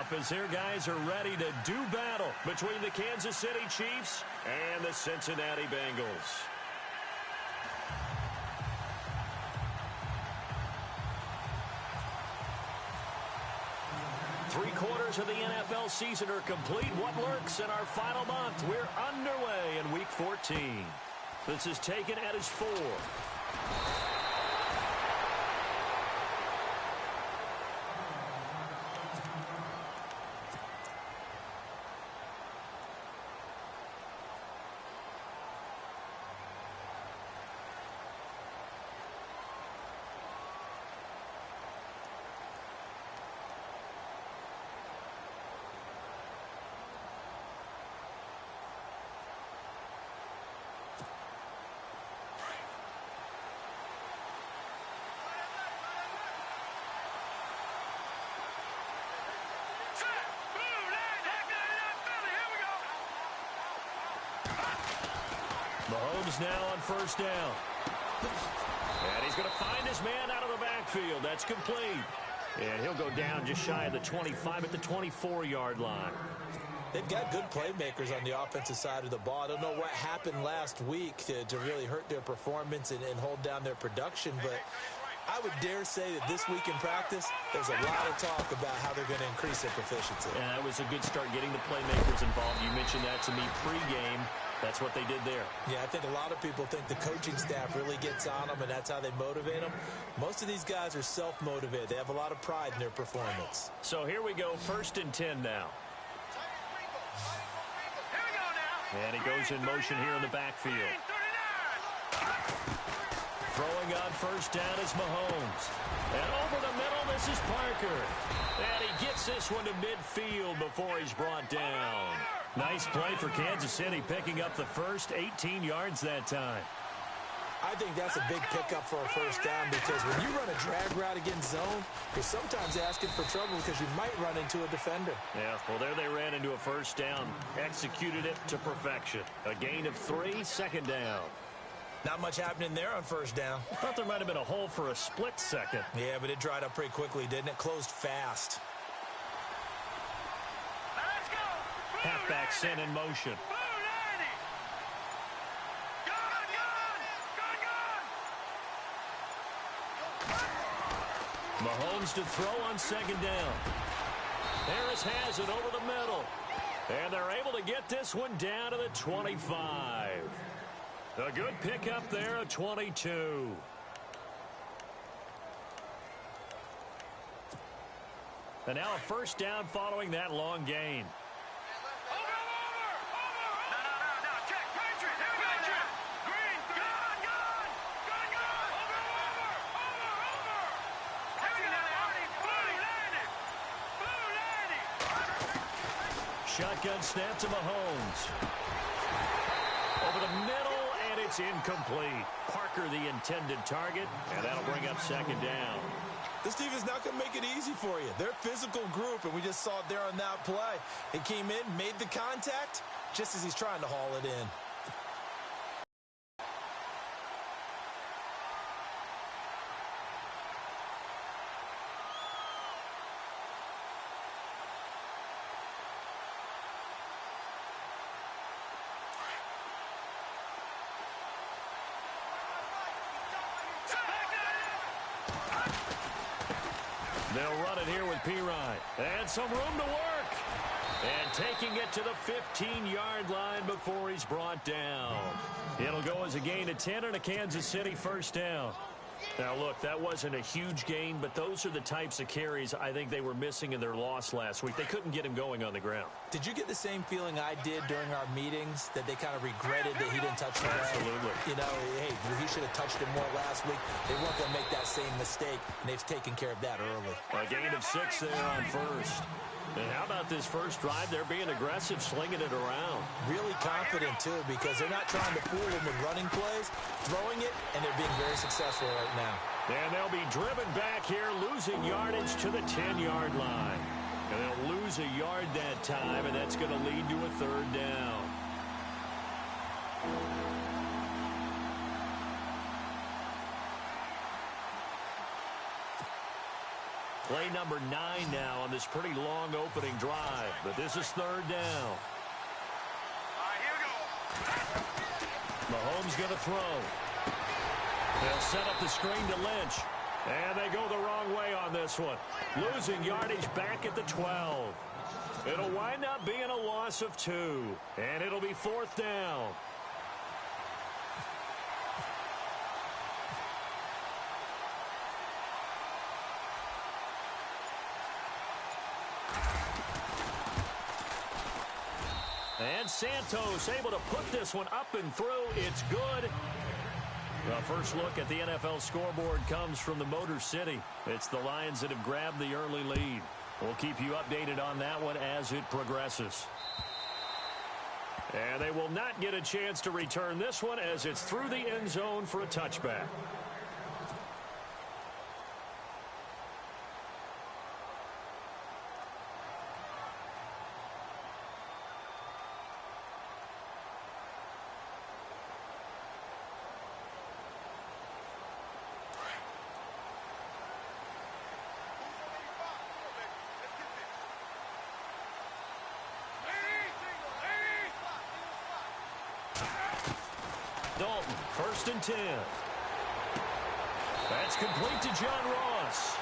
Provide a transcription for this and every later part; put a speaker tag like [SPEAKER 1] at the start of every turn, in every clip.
[SPEAKER 1] up as their guys are ready to do battle between the Kansas City Chiefs and the Cincinnati Bengals. Three-quarters of the NFL season are complete. What lurks in our final month? We're underway in Week 14. This is taken at his 4. Mahomes now on first down. And he's going to find his man out of the backfield. That's complete. And he'll go down just shy of the 25 at the 24-yard line.
[SPEAKER 2] They've got good playmakers on the offensive side of the ball. I don't know what happened last week to really hurt their performance and hold down their production, but I would dare say that this week in practice, there's a lot of talk about how they're going to increase their proficiency.
[SPEAKER 1] And that was a good start getting the playmakers involved. You mentioned that to me pregame. That's what they did there.
[SPEAKER 2] Yeah, I think a lot of people think the coaching staff really gets on them, and that's how they motivate them. Most of these guys are self-motivated. They have a lot of pride in their performance.
[SPEAKER 1] So here we go, 1st and 10 now. And he goes in motion here in the backfield. Throwing on first down is Mahomes. And over the middle, this is Parker. And he gets this one to midfield before he's brought down. Nice play for Kansas City, picking up the first 18 yards that time.
[SPEAKER 2] I think that's a big pickup for a first down because when you run a drag route against zone, you're sometimes asking for trouble because you might run into a defender.
[SPEAKER 1] Yeah, well, there they ran into a first down, executed it to perfection. A gain of 3, 2nd down.
[SPEAKER 2] Not much happening there on first down.
[SPEAKER 1] I thought there might have been a hole for a split second.
[SPEAKER 2] Yeah, but it dried up pretty quickly, didn't it? Closed fast.
[SPEAKER 1] Halfback sent in motion. Mahomes to throw on 2nd down. Harris has it over the middle. And they're able to get this one down to the 25. A good pickup there of 22. And now a first down following that long gain. Shotgun snap to Mahomes. Over the middle, and it's incomplete. Parker the intended target, and that'll bring up 2nd down.
[SPEAKER 2] This team is not going to make it easy for you. They're a physical group, and we just saw it there on that play. He came in, made the contact, just as he's trying to haul it in.
[SPEAKER 1] They'll run it here with Pirine. And some room to work. And taking it to the 15-yard line before he's brought down. It'll go as a gain of 10 and a Kansas City first down. Now, look, that wasn't a huge gain, but those are the types of carries I think they were missing in their loss last week. They couldn't get him going on the ground.
[SPEAKER 2] Did you get the same feeling I did during our meetings, that they kind of regretted that he didn't touch the ball?
[SPEAKER 1] Absolutely.
[SPEAKER 2] You know, hey, he should have touched it more last week. They weren't going to make that same mistake, and they've taken care of that early.
[SPEAKER 1] A gain of 6 there on first. And how about this first drive? They're being aggressive, slinging it around.
[SPEAKER 2] Really confident, too, because they're not trying to fool them with running plays, throwing it, and they're being very successful right now.
[SPEAKER 1] And they'll be driven back here, losing yardage to the 10-yard line. And they'll lose a yard that time, and that's going to lead to a 3rd down. Play number 9 now on this pretty long opening drive, but this is third down.
[SPEAKER 3] Here we go.
[SPEAKER 1] Mahomes going to throw. They'll set up the screen to Lynch. And they go the wrong way on this one. Losing yardage back at the 12. It'll wind up being a loss of 2. And it'll be fourth down. And Santos able to put this one up and through. It's good. The first look at the NFL scoreboard comes from the Motor City. It's the Lions that have grabbed the early lead. We'll keep you updated on that one as it progresses. And they will not get a chance to return this one as it's through the end zone for a touchback. Dalton, 1st and 10. That's complete to John Ross.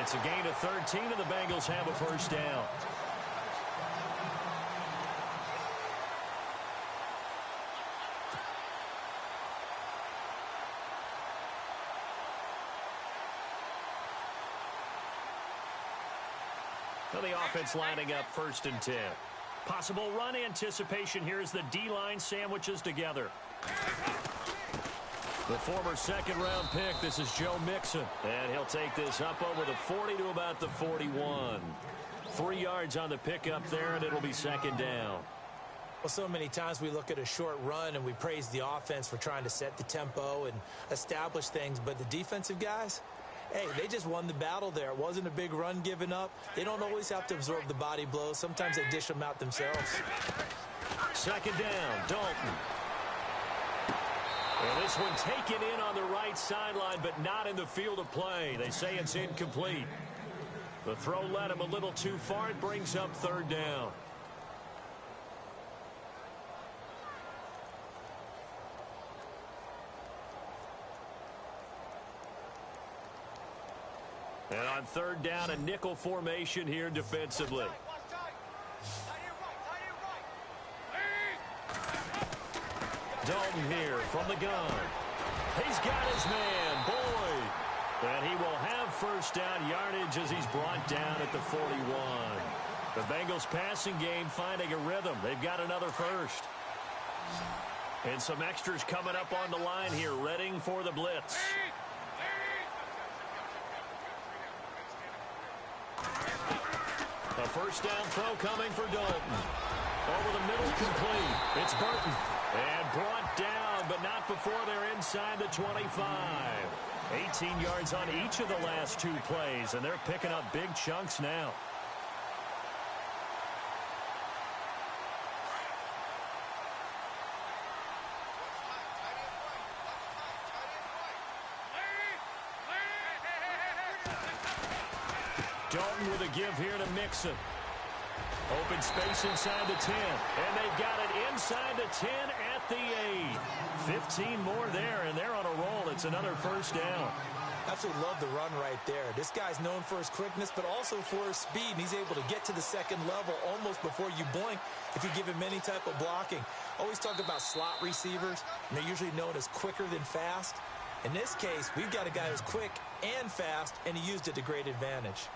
[SPEAKER 1] It's a gain of 13, and the Bengals have a first down. Now the offense lining up 1st and 10. Possible run anticipation here as the D-line sandwiches together. The former second-round pick, this is Joe Mixon. And he'll take this up over the 40 to about the 41. 3 yards on the pickup there, and it'll be second down.
[SPEAKER 2] Well, so many times we look at a short run and we praise the offense for trying to set the tempo and establish things. But the defensive guys, hey, they just won the battle there. It wasn't a big run given up. They don't always have to absorb the body blows. Sometimes they dish them out themselves.
[SPEAKER 1] Second down, Dalton. Well, this one taken in on the right sideline, but not in the field of play. They say it's incomplete. The throw led him a little too far. It brings up third down. And on third down, a nickel formation here defensively. Dalton here from the gun. He's got his man, Boyd. And he will have first down yardage as he's brought down at the 41. The Bengals passing game finding a rhythm. They've got another first. And some extras coming up on the line here, readying for the blitz. A first down throw coming for Dalton. Over the middle, complete. It's Burton. And brought down, but not before they're inside the 25. 18 yards on each of the last 2 plays, and they're picking up big chunks now. Dalton with a give here to Mixon. Open space inside the 10. And they've got it inside the 10 at the 8. 15 more there, and they're on a roll. It's another first down.
[SPEAKER 2] Absolutely love the run right there. This guy's known for his quickness, but also for his speed. And he's able to get to the second level almost before you blink if you give him any type of blocking. Always talk about slot receivers, and they're usually known as quicker than fast. In this case, we've got a guy who's quick and fast, and he used it to great advantage.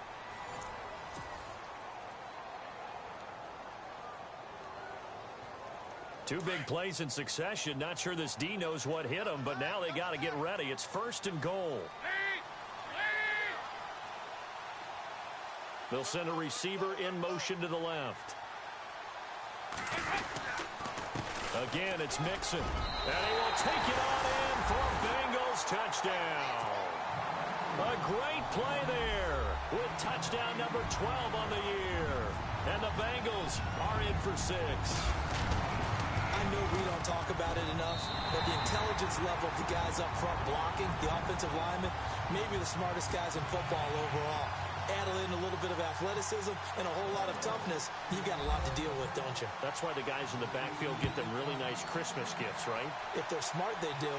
[SPEAKER 1] Two big plays in succession. Not sure this D knows what hit him, but now they got to get ready. It's first and goal. They'll send a receiver in motion to the left. Again, it's Mixon. And he will take it on in for Bengals touchdown. A great play there with touchdown number 12 on the year. And the Bengals are in for 6.
[SPEAKER 2] I know we don't talk about it enough, but the intelligence level of the guys up front blocking, the offensive linemen, maybe the smartest guys in football overall. Add in a little bit of athleticism and a whole lot of toughness, you've got a lot to deal with, don't you?
[SPEAKER 1] That's why the guys in the backfield get them really nice Christmas gifts, right?
[SPEAKER 2] If they're smart, they do.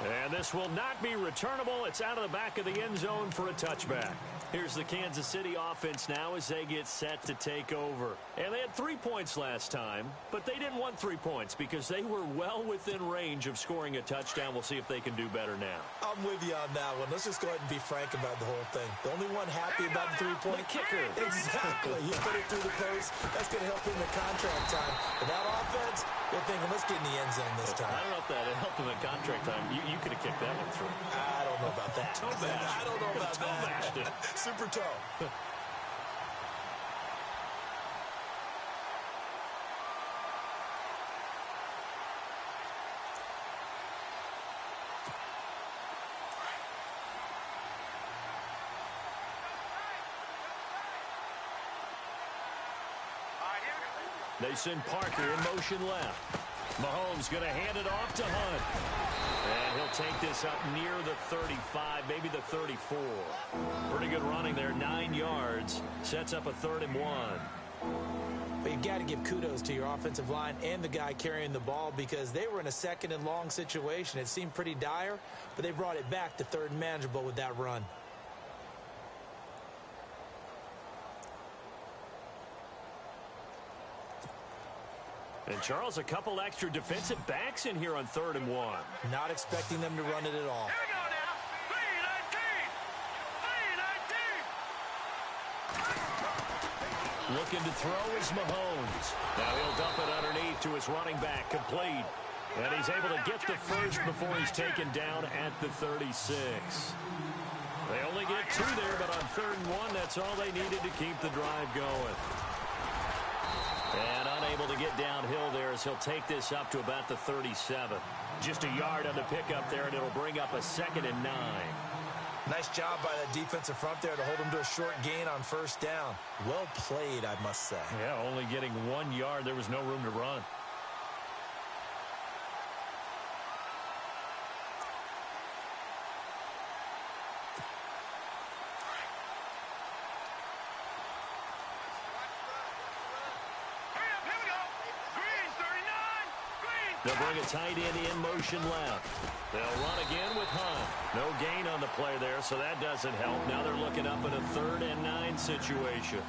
[SPEAKER 1] And this will not be returnable. It's out of the back of the end zone for a touchback. Here's the Kansas City offense now as they get set to take over. And they had 3 points last time, but they didn't want 3 points because they were well within range of scoring a touchdown. We'll see if they can do better now.
[SPEAKER 2] I'm with you on that one. Let's just go ahead and be frank about the whole thing. The only one happy about the 3-point
[SPEAKER 1] kicker.
[SPEAKER 2] Exactly. He put it through the post. That's going to help him in contract time. But that offense, they're thinking, let's get in the end zone this time.
[SPEAKER 1] I don't know if that helped him in contract time. You could have kicked that one through.
[SPEAKER 2] I don't know about that. I don't know about that. Super toe.
[SPEAKER 1] They send Parker in motion left. Mahomes going to hand it off to Hunt. And he'll take this up near the 35, maybe the 34. Pretty good running there, 9 yards. Sets up a 3rd and 1.
[SPEAKER 2] But you've got to give kudos to your offensive line and the guy carrying the ball because they were in a 2nd and long situation. It seemed pretty dire, but they brought it back to 3rd and manageable with that run.
[SPEAKER 1] And, Charles, a couple extra defensive backs in here on 3rd and 1.
[SPEAKER 2] Not expecting them to run it at all.
[SPEAKER 3] Here we go now. 3-19.
[SPEAKER 1] Looking to throw is Mahomes. Now he'll dump it underneath to his running back, complete. And he's able to get the first before he's taken down at the 36. They only get 2 there, but on 3rd and 1, that's all they needed to keep the drive going. And unable to get downhill there as he'll take this up to about the 37. Just a yard on the pickup there, and it'll bring up a 2nd and 9.
[SPEAKER 2] Nice job by that defensive front there to hold him to a short gain on 1st down. Well played, I must say.
[SPEAKER 1] Yeah, only getting 1 yard. There was no room to run. They'll bring a tight end in motion left. They'll run again with Hunt. No gain on the play there, so that doesn't help. Now they're looking up in a 3rd and 9 situation.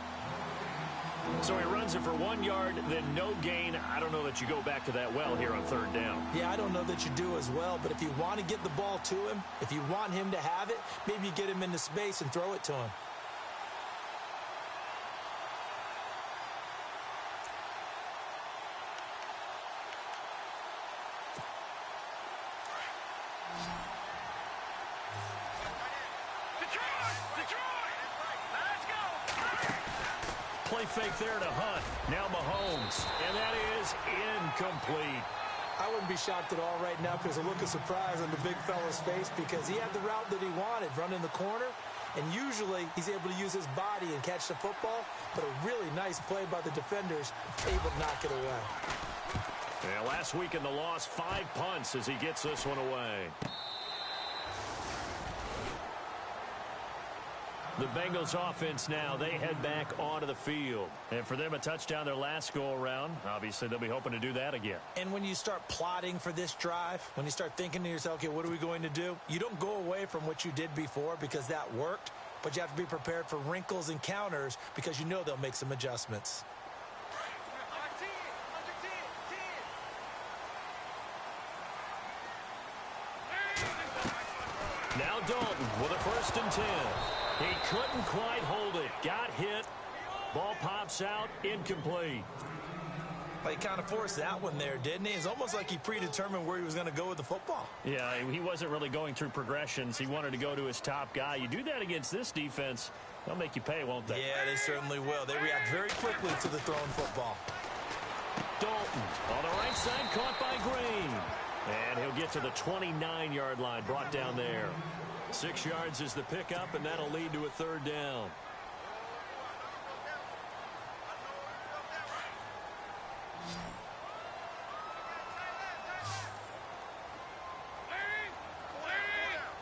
[SPEAKER 1] So he runs it for 1 yard, then no gain. I don't know that you go back to that well here on 3rd down.
[SPEAKER 2] Yeah, I don't know that you do as well, but if you want to get the ball to him, if you want him to have it, maybe you get him into space and throw it to him.
[SPEAKER 1] Play fake there to Hunt. Now Mahomes. And that is incomplete.
[SPEAKER 2] I wouldn't be shocked at all right now because a look of surprise on the big fella's face because he had the route that he wanted, running the corner. And usually he's able to use his body and catch the football. But a really nice play by the defenders, able to knock it away.
[SPEAKER 1] Yeah, last week in the loss, 5 punts as he gets this one away. The Bengals offense now, they head back onto the field. And for them, a touchdown their last go-around. Obviously, they'll be hoping to do that again.
[SPEAKER 2] And when you start plotting for this drive, when you start thinking to yourself, okay, what are we going to do? You don't go away from what you did before because that worked, but you have to be prepared for wrinkles and counters because you know they'll make some adjustments.
[SPEAKER 1] Now Dalton with a 1st and 10. He couldn't quite hold it. Got hit. Ball pops out. Incomplete.
[SPEAKER 2] Well, he kind of forced that one there, didn't he? It's almost like he predetermined where he was going to go with the football.
[SPEAKER 1] Yeah, he wasn't really going through progressions. He wanted to go to his top guy. You do that against this defense, they'll make you pay, won't they?
[SPEAKER 2] Yeah, they certainly will. They react very quickly to the thrown football.
[SPEAKER 1] Dalton on the right side, caught by Green. And he'll get to the 29-yard line, brought down there. 6 yards is the pickup, and that'll lead to a 3rd down.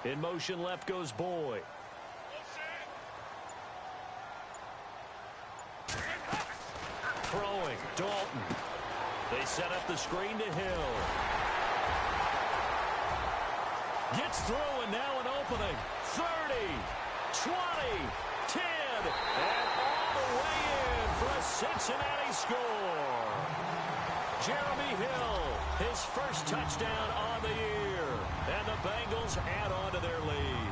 [SPEAKER 1] In motion left goes Boyd. Dalton. They set up the screen to Hill. Gets through, and now an opening. 30, 20, 10, and all the way in for a Cincinnati score. Jeremy Hill, his first touchdown on the year, and the Bengals add on to their lead.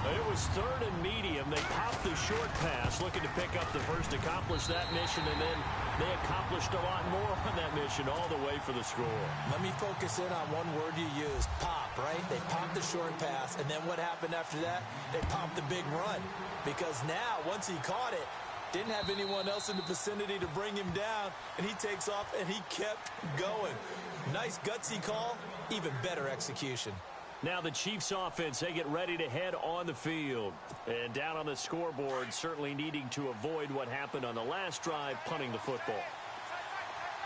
[SPEAKER 1] It was third and medium. They popped the short pass, looking to pick up the first, accomplish that mission, and then they accomplished a lot more on that mission all the way for the score.
[SPEAKER 2] Let me focus in on one word you used, pop, right? They popped the short pass, and then what happened after that? They popped the big run. Because now, once he caught it, didn't have anyone else in the vicinity to bring him down, and he takes off, and he kept going. Nice gutsy call, even better execution.
[SPEAKER 1] Now the Chiefs offense, they get ready to head on the field. And down on the scoreboard, certainly needing to avoid what happened on the last drive, punting the football.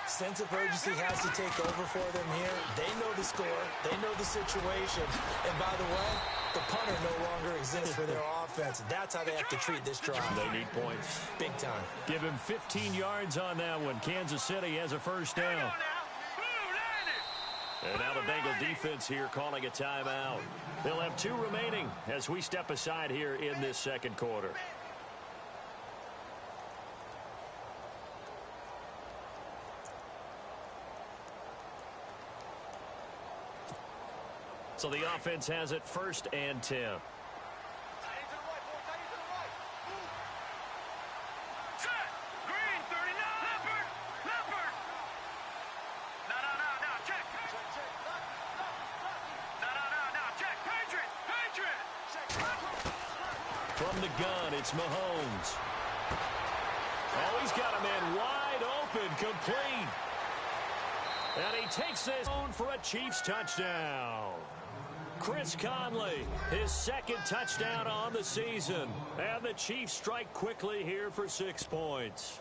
[SPEAKER 2] Sense of urgency has to take over for them here. They know the score. They know the situation. And by the way, the punter no longer exists for their offense. That's how they have to treat this drive.
[SPEAKER 1] They need points.
[SPEAKER 2] Big time.
[SPEAKER 1] Give him 15 yards on that one. Kansas City has a first down. And now the Bengal defense here calling a timeout. They'll have 2 remaining as we step aside here in this second quarter. So the offense has it 1st and 10. From the gun, it's Mahomes. Oh, he's got a man wide open, complete. And he takes this on for a Chiefs touchdown. Chris Conley, his 2nd touchdown on the season. And the Chiefs strike quickly here for 6 points.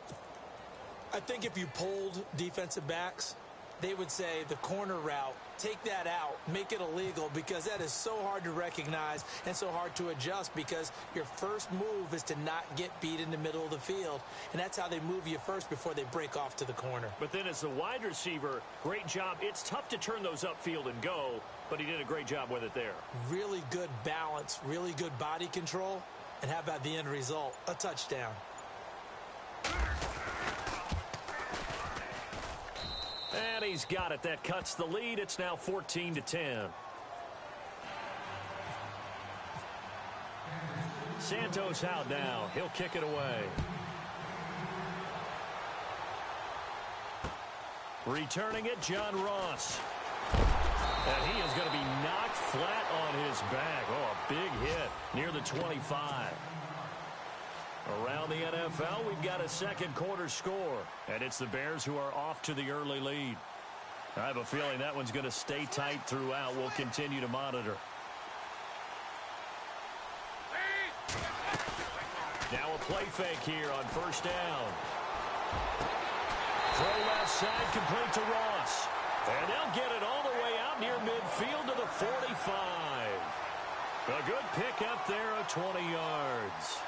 [SPEAKER 2] I think if you polled defensive backs, they would say the corner route, take that out, make it illegal, because that is so hard to recognize and so hard to adjust, because your first move is to not get beat in the middle of the field, and that's how they move you first before they break off to the corner.
[SPEAKER 1] But then as the wide receiver, great job. It's tough to turn those upfield and go, but he did a great job with it there.
[SPEAKER 2] Really good balance, really good body control, and how about the end result? A touchdown.
[SPEAKER 1] And he's got it. That cuts the lead. It's now 14-10. Santos out now. He'll kick it away. Returning it, John Ross. And he is going to be knocked flat on his back. Oh, a big hit near the 25. Around the NFL, we've got a second quarter score, and it's the Bears who are off to the early lead. I have a feeling that one's going to stay tight throughout. We'll continue to monitor. Now a play fake here on 1st down. Throw left side, complete to Ross. And they'll get it all the way out near midfield to the 45. A good pick up there of 20 yards.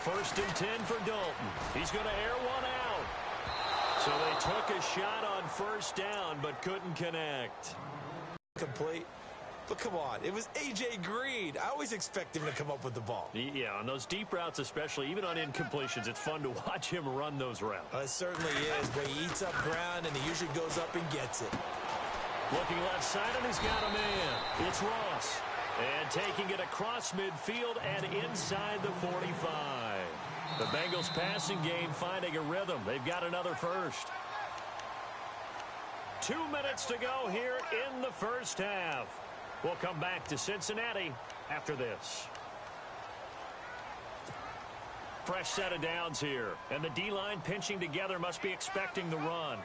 [SPEAKER 1] First and 10 for Dalton. He's going to air one out. So they took a shot on 1st down, but couldn't connect.
[SPEAKER 2] Complete. But come on, it was A.J. Green. I always expect him to come up with the ball.
[SPEAKER 1] Yeah, on those deep routes especially, even on incompletions, it's fun to watch him run those routes.
[SPEAKER 2] It certainly is, but he eats up ground, and he usually goes up and gets it.
[SPEAKER 1] Looking left side, and he's got a man. It's Ross. And taking it across midfield and inside the 45. The Bengals passing game finding a rhythm. They've got another first. 2 minutes to go here in the first half. We'll come back to Cincinnati after this. Fresh set of downs here. And the D-line pinching together, must be expecting the run.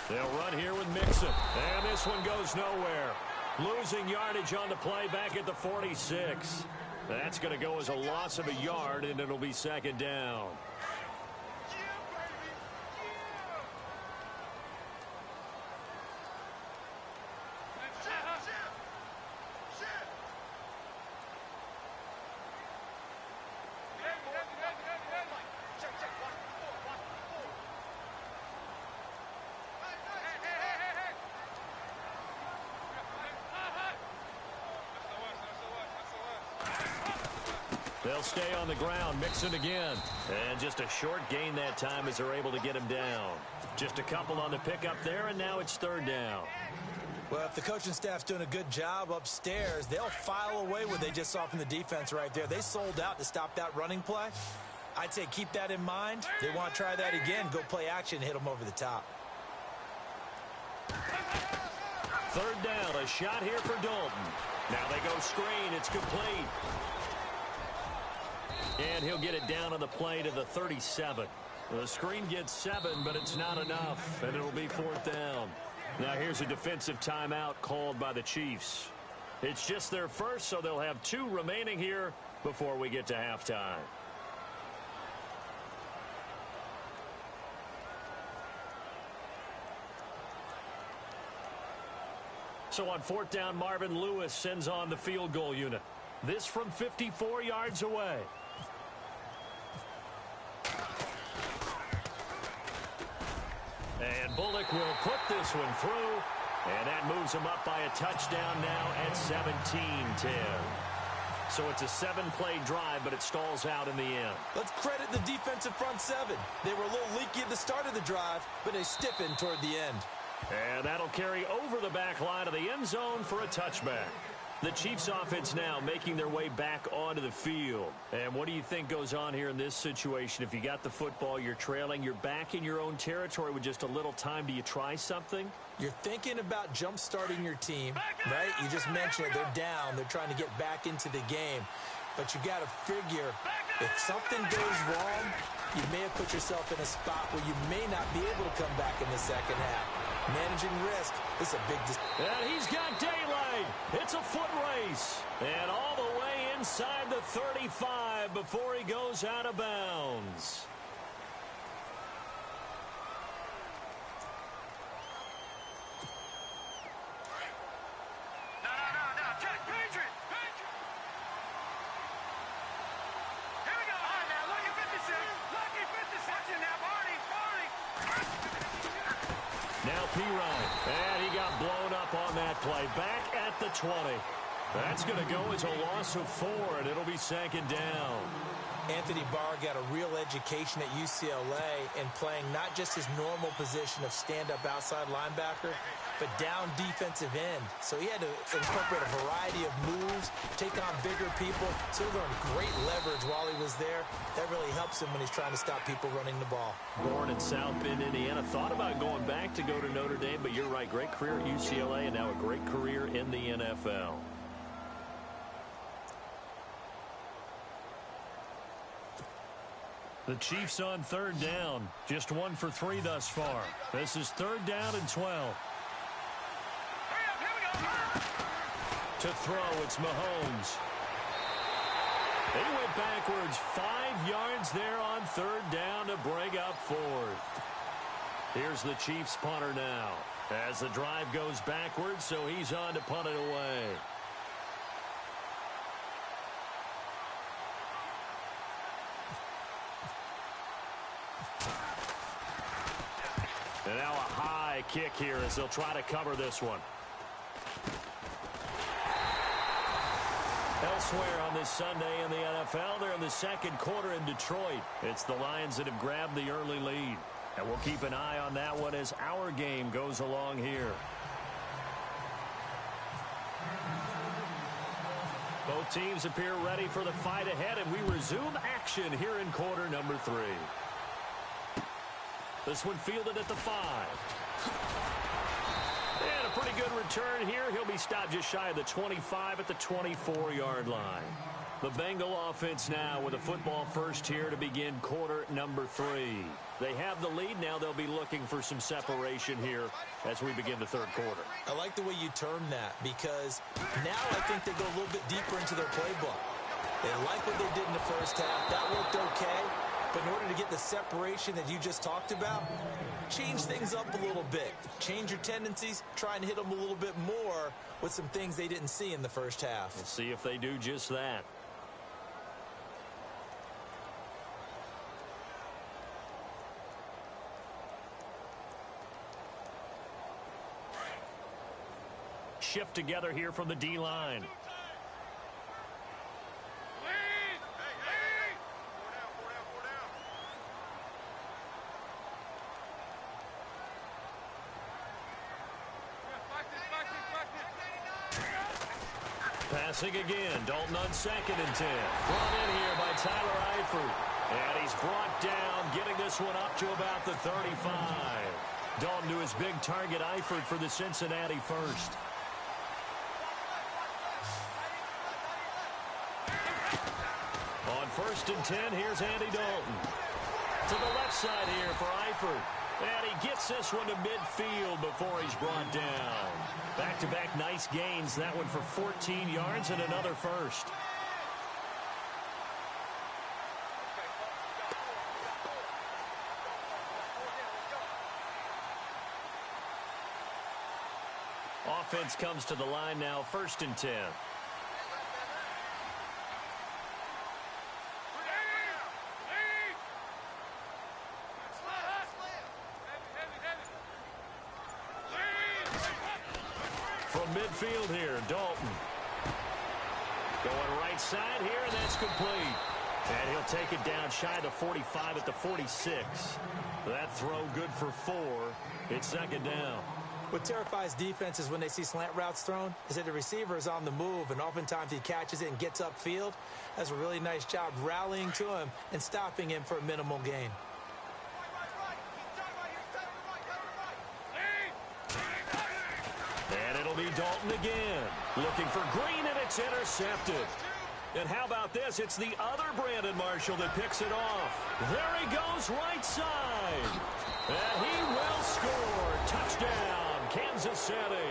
[SPEAKER 1] They'll run here with Mixon. And this one goes nowhere. Losing yardage on the play back at the 46. That's going to go as a loss of a yard, and it'll be second down. They'll stay on the ground, Mixon again. And just a short gain that time as they're able to get him down. Just a couple on the pickup there, and now it's third down.
[SPEAKER 2] Well, if the coaching staff's doing a good job upstairs, they'll file away what they just saw from the defense right there. They sold out to stop that running play. I'd say keep that in mind. They want to try that again. Go play action, hit them over the top.
[SPEAKER 1] Third down, a shot here for Dalton. Now they go screen. It's complete. And he'll get it down on the play to the 37. The screen gets 7, but it's not enough, and it'll be fourth down. Now here's a defensive timeout called by the Chiefs. It's just their first, so they'll have 2 remaining here before we get to halftime. So on fourth down, Marvin Lewis sends on the field goal unit. This from 54 yards away. And Bullock will put this one through, and that moves him up by a touchdown now at 17-10. So it's a 7-play drive, but it stalls out in the end.
[SPEAKER 2] Let's credit the defensive front 7. They were a little leaky at the start of the drive, but they stiffened toward the end.
[SPEAKER 1] And that'll carry over the back line of the end zone for a touchback. The Chiefs offense now making their way back onto the field. And what do you think goes on here in this situation? If you got the football, you're trailing, you're back in your own territory with just a little time. Do you try something?
[SPEAKER 2] You're thinking about jump-starting your team, right? You just mentioned it. They're down. They're trying to get back into the game. But you got to figure if something goes wrong, you may have put yourself in a spot where you may not be able to come back in the second half. Managing risk is a big decision.
[SPEAKER 1] And he's got daylight. It's a foot race. And all the way inside the 35 before he goes out of bounds. And he got blown up on that play. Back at the 20. That's going to go as a loss of 4, and it'll be second down.
[SPEAKER 2] Anthony Barr got a real education at UCLA in playing not just his normal position of stand-up outside linebacker, but down defensive end. So he had to incorporate a variety of moves, take on bigger people. So he learned great leverage while he was there. That really helps him when he's trying to stop people running the ball.
[SPEAKER 1] Born in South Bend, Indiana. Thought about going back to go to Notre Dame, but you're right. Great career at UCLA and now a great career in the NFL. The Chiefs on third down. Just 1 for 3 thus far. This is third down and 12. To throw, it's Mahomes. He went backwards 5 yards there on third down to bring up fourth. Here's the Chiefs punter now. As the drive goes backwards, so he's on to punt it away. And now a high kick here as they'll try to cover this one. Elsewhere on this Sunday in the NFL, they're in the second quarter in Detroit. It's the Lions that have grabbed the early lead. And we'll keep an eye on that one as our game goes along here. Both teams appear ready for the fight ahead, and we resume action here in quarter number 3. This one fielded at the 5. And a pretty good return here. He'll be stopped just shy of the 25 at the 24-yard line. The Bengal offense now with a football first here to begin quarter number 3. They have the lead now. They'll be looking for some separation here as we begin the third quarter.
[SPEAKER 2] I like the way you term that because now I think they go a little bit deeper into their playbook. They like what they did in the first half. That worked okay. But in order to get the separation that you just talked about, change things up a little bit. Change your tendencies. Try and hit them a little bit more with some things they didn't see in the first half.
[SPEAKER 1] We'll see if they do just that. Shift together here from the D-line. Passing again. Dalton on 2nd and 10. Brought in here by Tyler Eifert. And he's brought down, getting this one up to about the 35. Dalton to his big target, Eifert, for the Cincinnati first. On 1st and 10, here's Andy Dalton. To the left side here for Eifert. And he gets this one to midfield before he's brought down. Back-to-back nice gains. That one for 14 yards and another first. Offense comes to the line now, 1st and 10. From midfield here, Dalton. Going right side here, and that's complete. And he'll take it down shy of the 45 at the 46. That throw good for 4. It's 2nd down.
[SPEAKER 2] What terrifies defenses when they see slant routes thrown is that the receiver is on the move, and oftentimes he catches it and gets upfield. That's a really nice job rallying to him and stopping him for a minimal gain.
[SPEAKER 1] And it'll be Dalton again. Looking for Green, and it's intercepted. And how about this? It's the other Brandon Marshall that picks it off. There he goes, right side. And he will score. Touchdown, Kansas City.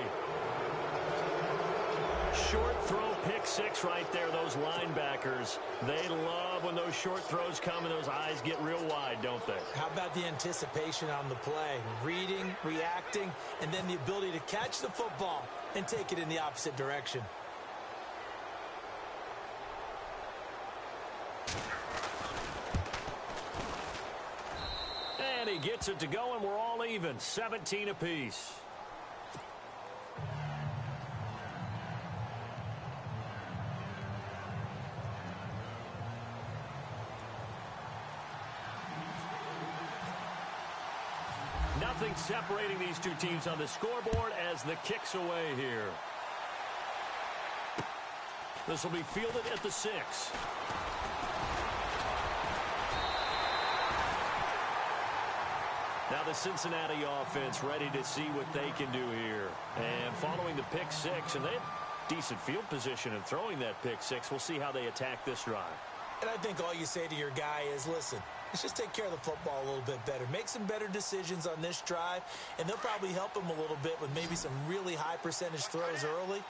[SPEAKER 1] Short throw, pick 6 right there. Those linebackers, they love when those short throws come and those eyes get real wide, don't they?
[SPEAKER 2] How about the anticipation on the play? Reading, reacting, and then the ability to catch the football and take it in the opposite direction.
[SPEAKER 1] And he gets it to go, and we're all even, 17 apiece. Nothing separating these two teams on the scoreboard as the kick's away here. This will be fielded at the 6. Now the Cincinnati offense ready to see what they can do here. And following the pick 6, and they have decent field position in throwing that pick 6. We'll see how they attack this drive.
[SPEAKER 2] And I think all you say to your guy is, listen, let's just take care of the football a little bit better. Make some better decisions on this drive, and they'll probably help him a little bit with maybe some really high percentage throws early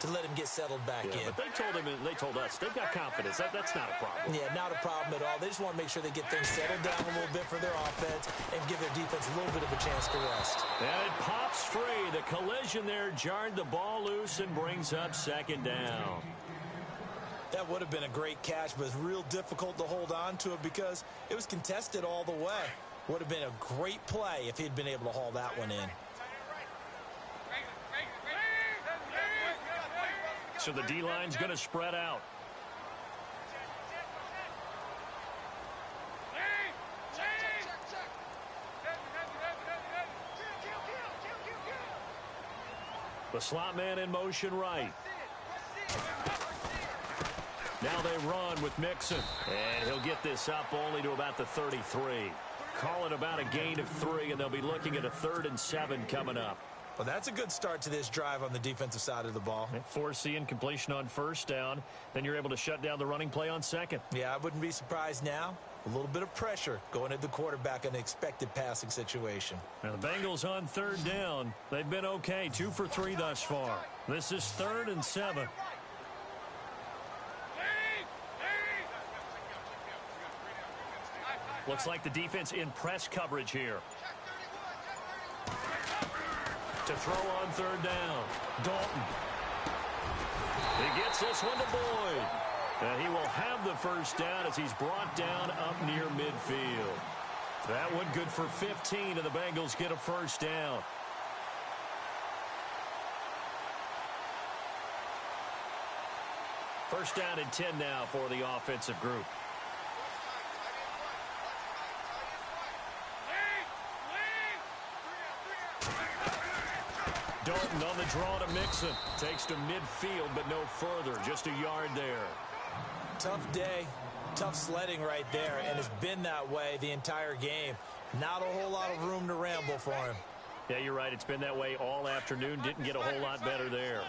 [SPEAKER 2] to let him get settled back in.
[SPEAKER 1] But they told us they've got confidence. That's not a problem.
[SPEAKER 2] Yeah, not a problem at all. They just want to make sure they get things settled down a little bit for their offense and give their defense a little bit of a chance to rest.
[SPEAKER 1] And it pops free. The collision there jarred the ball loose and brings up 2nd down.
[SPEAKER 2] That would have been a great catch, but it's real difficult to hold on to it because it was contested all the way. Would have been a great play if he'd been able to haul that one in.
[SPEAKER 1] So the D-line's going to spread out. The slot man in motion right. Now they run with Mixon. And he'll get this up only to about the 33. Call it about a gain of 3, and they'll be looking at a 3rd and 7 coming up.
[SPEAKER 2] Well, that's a good start to this drive on the defensive side of the ball.
[SPEAKER 1] Forcing completion on 1st down. Then you're able to shut down the running play on 2nd.
[SPEAKER 2] Yeah, I wouldn't be surprised now. A little bit of pressure going at the quarterback in an expected passing situation.
[SPEAKER 1] Now the Bengals on 3rd down. They've been okay, 2 for 3 thus far. This is 3rd and 7. Looks like the defense in press coverage here. To throw on 3rd down. Dalton. He gets this one to Boyd. And he will have the first down as he's brought down up near midfield. That one good for 15, and the Bengals get a first down. First down and 10 now for the offensive group. Dalton on the draw to Mixon. Takes to midfield, but no further. Just a yard there.
[SPEAKER 2] Tough day, tough sledding right there, and it's been that way the entire game. Not a whole lot of room to ramble for him.
[SPEAKER 1] Yeah, you're right. It's been that way all afternoon. Didn't get a whole lot better there.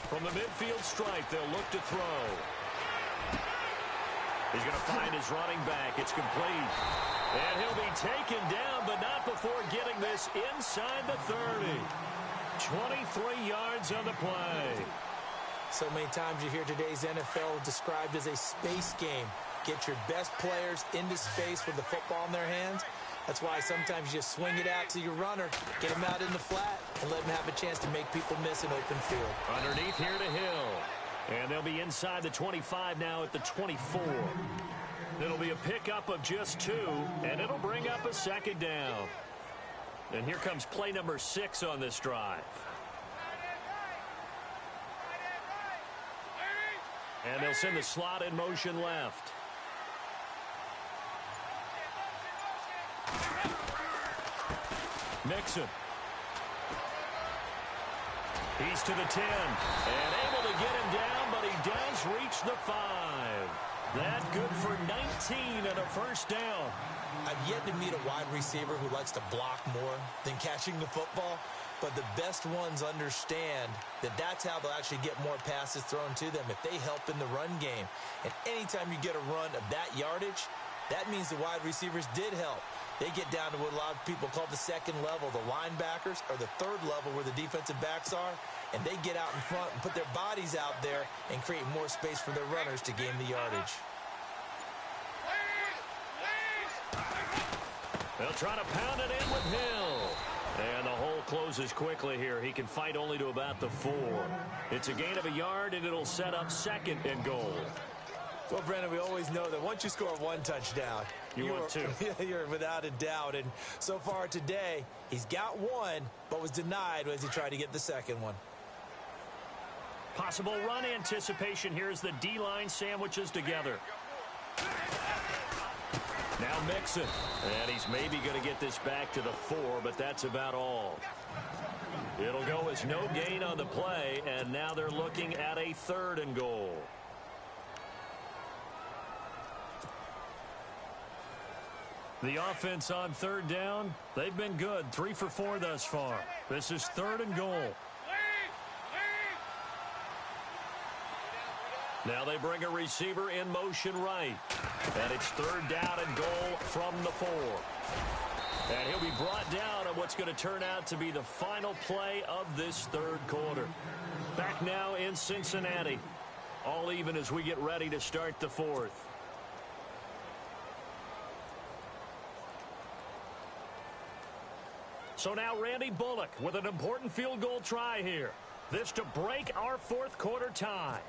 [SPEAKER 1] From the midfield stripe, they'll look to throw. He's going to find his running back. It's complete. And he'll be taken down, but not before getting this inside the 30. 23 yards on the play.
[SPEAKER 2] So many times you hear today's NFL described as a space game. Get your best players into space with the football in their hands. That's why sometimes you just swing it out to your runner, get him out in the flat, and let him have a chance to make people miss an open field.
[SPEAKER 1] Underneath here to Hill. And they'll be inside the 25 now at the 24. It'll be a pickup of just 2, and it'll bring up a second down. And here comes play number 6 on this drive. And they'll send the slot in motion left. Mixon. He's to the 10. And able to get him down, but he does reach the 5. That good for 19 and a first down.
[SPEAKER 2] I've yet to meet a wide receiver who likes to block more than catching the football. But the best ones understand that that's how they'll actually get more passes thrown to them if they help in the run game. And anytime you get a run of that yardage, that means the wide receivers did help. They get down to what a lot of people call the second level, the linebackers, or the third level where the defensive backs are, and they get out in front and put their bodies out there and create more space for their runners to gain the yardage.
[SPEAKER 1] They'll try to pound it in with Hill. And the hole closes quickly here. He can fight only to about the 4. It's a gain of a yard, and it'll set up 2nd and goal.
[SPEAKER 2] Well, Brandon, we always know that once you score 1 touchdown,
[SPEAKER 1] want 2.
[SPEAKER 2] You're without a doubt. And so far today, he's got 1, but was denied as he tried to get the second one.
[SPEAKER 1] Possible run anticipation here as the D-line sandwiches together. Now Mixon. And he's maybe going to get this back to the 4, but that's about all. It'll go as no gain on the play, and now they're looking at a 3rd and goal. The offense on 3rd down, they've been good. 3 for 4 thus far. This is 3rd and goal. Now they bring a receiver in motion right. And it's 3rd down and goal from the 4. And he'll be brought down on what's going to turn out to be the final play of this 3rd quarter. Back now in Cincinnati. All even as we get ready to start the 4th. So now Randy Bullock with an important field goal try here. This to break our 4th quarter tie.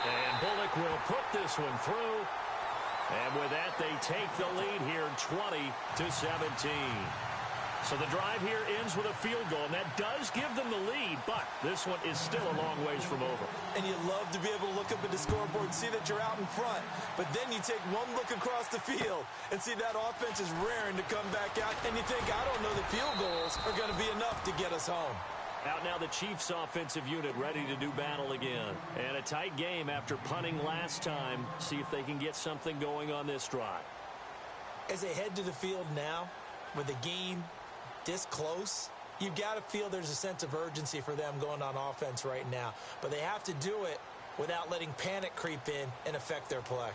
[SPEAKER 1] And Bullock will put this one through. And with that, they take the lead here 20-17. So the drive here ends with a field goal, and that does give them the lead, but this one is still a long ways from over.
[SPEAKER 2] And you love to be able to look up at the scoreboard and see that you're out in front, but then you take one look across the field and see that offense is raring to come back out, and you think, I don't know, the field goals are going to be enough to get us home.
[SPEAKER 1] Out now the Chiefs offensive unit ready to do battle again. And a tight game after punting last time. See if they can get something going on this drive.
[SPEAKER 2] As they head to the field now, with the game this close, you've got to feel there's a sense of urgency for them going on offense right now. But they have to do it without letting panic creep in and affect their play.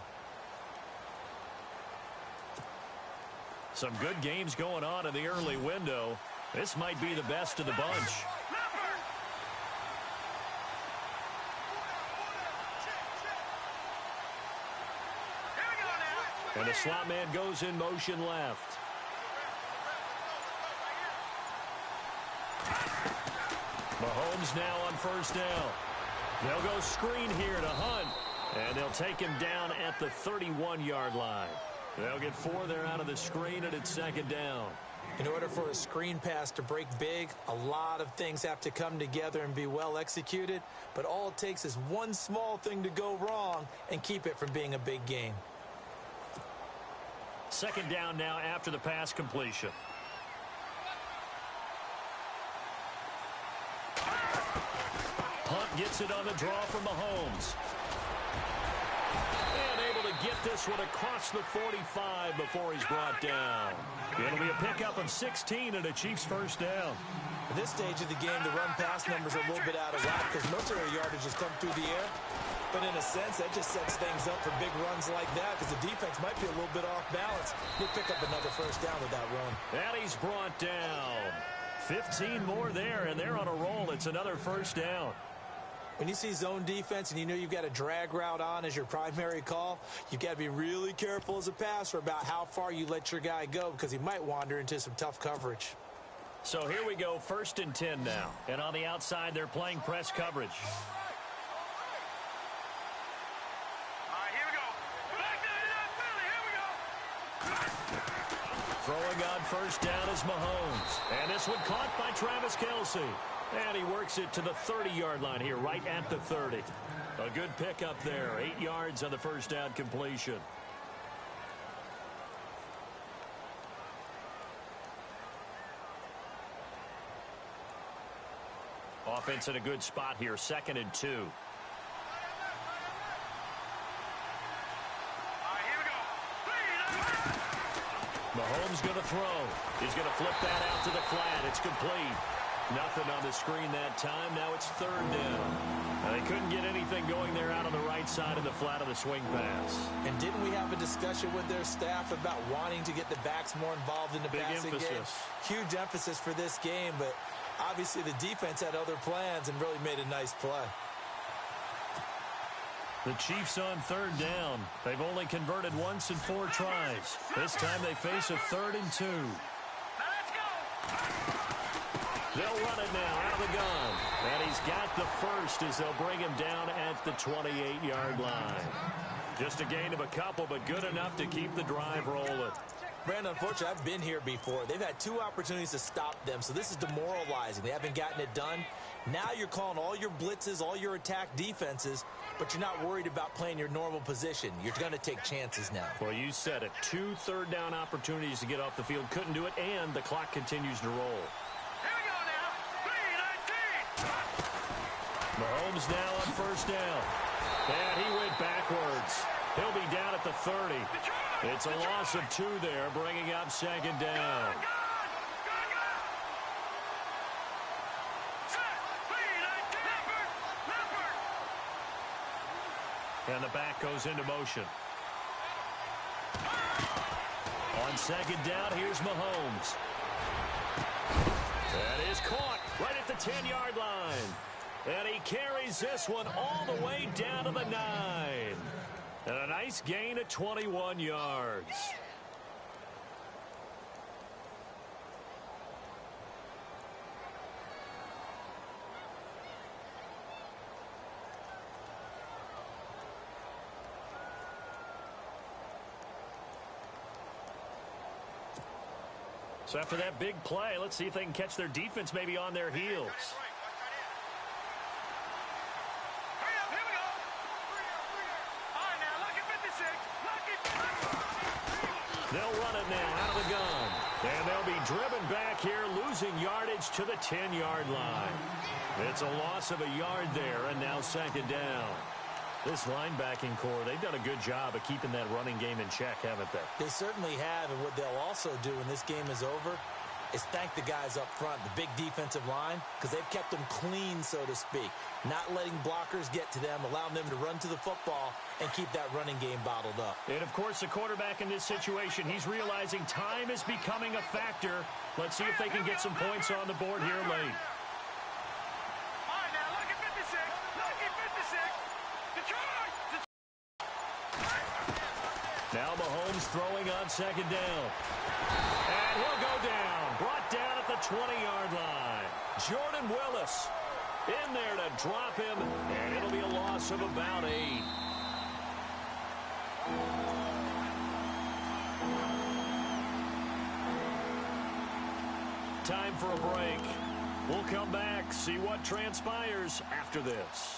[SPEAKER 1] Some good games going on in the early window. This might be the best of the bunch. And the slot man goes in motion left. Mahomes now on first down. They'll go screen here to Hunt. And they'll take him down at the 31-yard line. They'll get 4 there out of the screen, and it's second down.
[SPEAKER 2] In order for a screen pass to break big, a lot of things have to come together and be well executed. But all it takes is one small thing to go wrong and keep it from being a big game.
[SPEAKER 1] Second down now after the pass completion. Hunt gets it on the draw from Mahomes. And able to get this one across the 45 before he's brought down. It'll be a pickup of 16 and a Chiefs first down.
[SPEAKER 2] At this stage of the game, the run-pass numbers are a little bit out of whack because most of their yardage has come through the air. But in a sense, that just sets things up for big runs like that because the defense might be a little bit off balance. He'll pick up another first down with that run.
[SPEAKER 1] And he's brought down. 15 more there, and they're on a roll. It's another first down.
[SPEAKER 2] When you see zone defense and you know you've got a drag route on as your primary call, you've got to be really careful as a passer about how far you let your guy go because he might wander into some tough coverage.
[SPEAKER 1] So here we go, 1st and 10 now. And on the outside, they're playing press coverage. Throwing on first down is Mahomes. And this one caught by Travis Kelce. And he works it to the 30-yard line here, right at the 30. A good pickup there. 8 yards on the first down completion. Offense in a good spot here, 2nd and 2. Mahomes going to throw. He's going to flip that out to the flat. It's complete. Nothing on the screen that time. Now it's 3rd down. They couldn't get anything going there out on the right side of the flat of the swing pass.
[SPEAKER 2] And didn't we have a discussion with their staff about wanting to get the backs more involved in the passing game? Huge emphasis for this game, but obviously the defense had other plans and really made a nice play.
[SPEAKER 1] The Chiefs on 3rd down. They've only converted once in 4 tries. This time they face a 3rd and 2. They'll run it now out of the gun. And he's got the first as they'll bring him down at the 28-yard line. Just a gain of a couple, but good enough to keep the drive rolling.
[SPEAKER 2] Brandon, unfortunately, I've been here before. They've had 2 opportunities to stop them, so this is demoralizing. They haven't gotten it done. Now you're calling all your blitzes, all your attack defenses, but you're not worried about playing your normal position. You're going to take chances now.
[SPEAKER 1] Well, you said it. 2 third down opportunities to get off the field. Couldn't do it, and the clock continues to roll.
[SPEAKER 3] Here we go now. 3-19.
[SPEAKER 1] Mahomes now on first down. And he went backwards. He'll be down at the 30. It's a loss of 2 there, bringing up 2nd down. And the back goes into motion. On 2nd down, here's Mahomes. That is caught right at the 10-yard line. And he carries this one all the way down to the 9. And a nice gain of 21 yards. So after that big play, let's see if they can catch their defense maybe on their heels. They'll run it now out of the gun. And they'll be driven back here, losing yardage to the 10-yard line. It's a loss of a yard there, and now 2nd down. This linebacking core, they've done a good job of keeping that running game in check, haven't they?
[SPEAKER 2] They certainly have, and what they'll also do when this game is over is thank the guys up front, the big defensive line, because they've kept them clean, so to speak, not letting blockers get to them, allowing them to run to the football and keep that running game bottled up.
[SPEAKER 1] And, of course, the quarterback in this situation, he's realizing time is becoming a factor. Let's see if they can get some points on the board here late.
[SPEAKER 3] All right, now, look at 56. Look at 56. Detroit!
[SPEAKER 1] Now Mahomes throwing on second down. And he'll go down. Brought down at the 20-yard line. Jordan Willis in there to drop him, and it'll be a loss of about 8. Time for a break. We'll come back, see what transpires after this.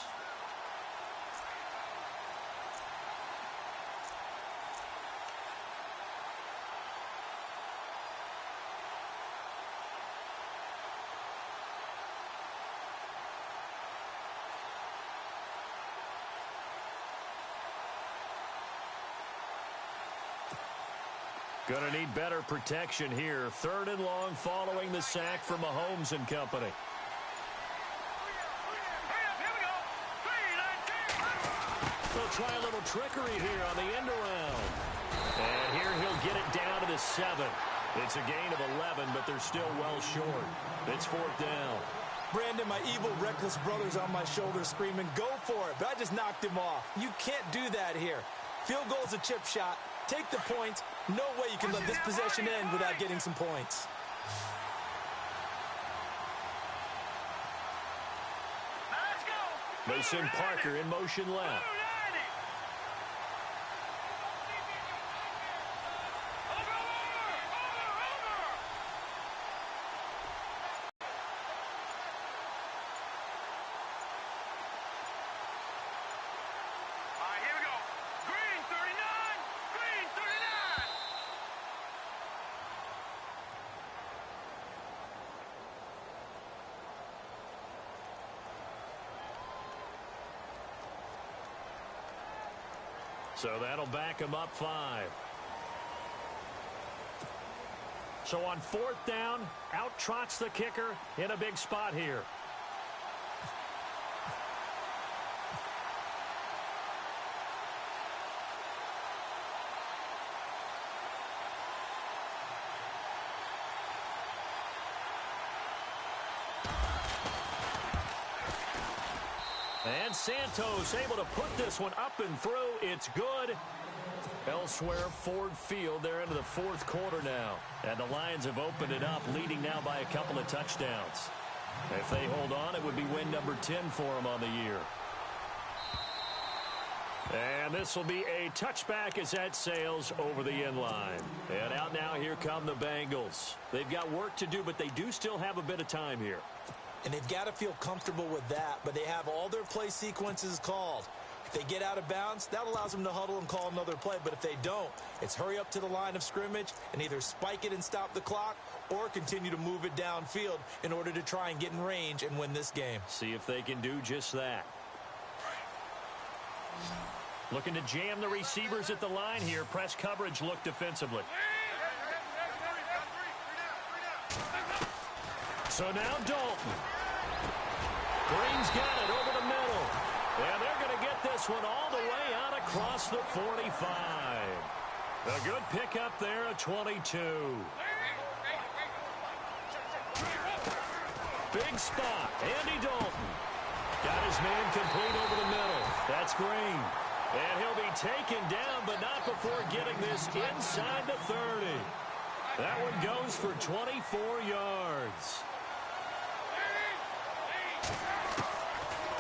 [SPEAKER 1] Going to need better protection here. 3rd and long following the sack from Mahomes and company. They'll try a little trickery here on the end around. And here he'll get it down to the 7. It's a gain of 11, but they're still well short. It's 4th down.
[SPEAKER 2] Brandon, my evil, reckless brother's on my shoulder screaming, go for it, but I just knocked him off. You can't do that here. Field goal's a chip shot. Take the point. No way you can let this possession end without getting some points.
[SPEAKER 3] Let's go.
[SPEAKER 1] Mason Parker in motion left. So that'll back him up 5. So on 4th down, out trots the kicker in a big spot here. And Santos able to put this one up and through. It's good. Elsewhere, Ford Field, they're into the 4th quarter now. And the Lions have opened it up, leading now by a couple of touchdowns. If they hold on, it would be win number 10 for them on the year. And this will be a touchback as that sails over the end line. And out now, here come the Bengals. They've got work to do, but they do still have a bit of time here.
[SPEAKER 2] And they've got to feel comfortable with that, but they have all their play sequences called. If they get out of bounds, that allows them to huddle and call another play. But if they don't, it's hurry up to the line of scrimmage and either spike it and stop the clock or continue to move it downfield in order to try and get in range and win this game.
[SPEAKER 1] See if they can do just that. Looking to jam the receivers at the line here. Press coverage look defensively. So now Dalton. Green's got it over the middle. And they're going to get this one all the way out across the 45. A good pickup there at 22. Big spot. Andy Dalton. Got his man complete over the middle. That's Green. And he'll be taken down, but not before getting this inside the 30. That one goes for 24 yards.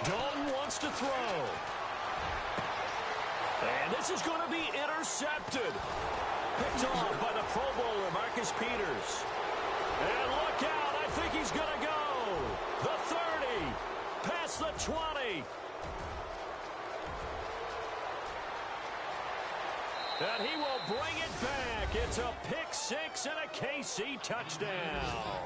[SPEAKER 1] Dalton wants to throw. And this is going to be intercepted. Picked off by the Pro Bowler, Marcus Peters. And look out, I think he's going to go. The 30, past the 20. And he will bring it back. It's a pick six and a KC touchdown.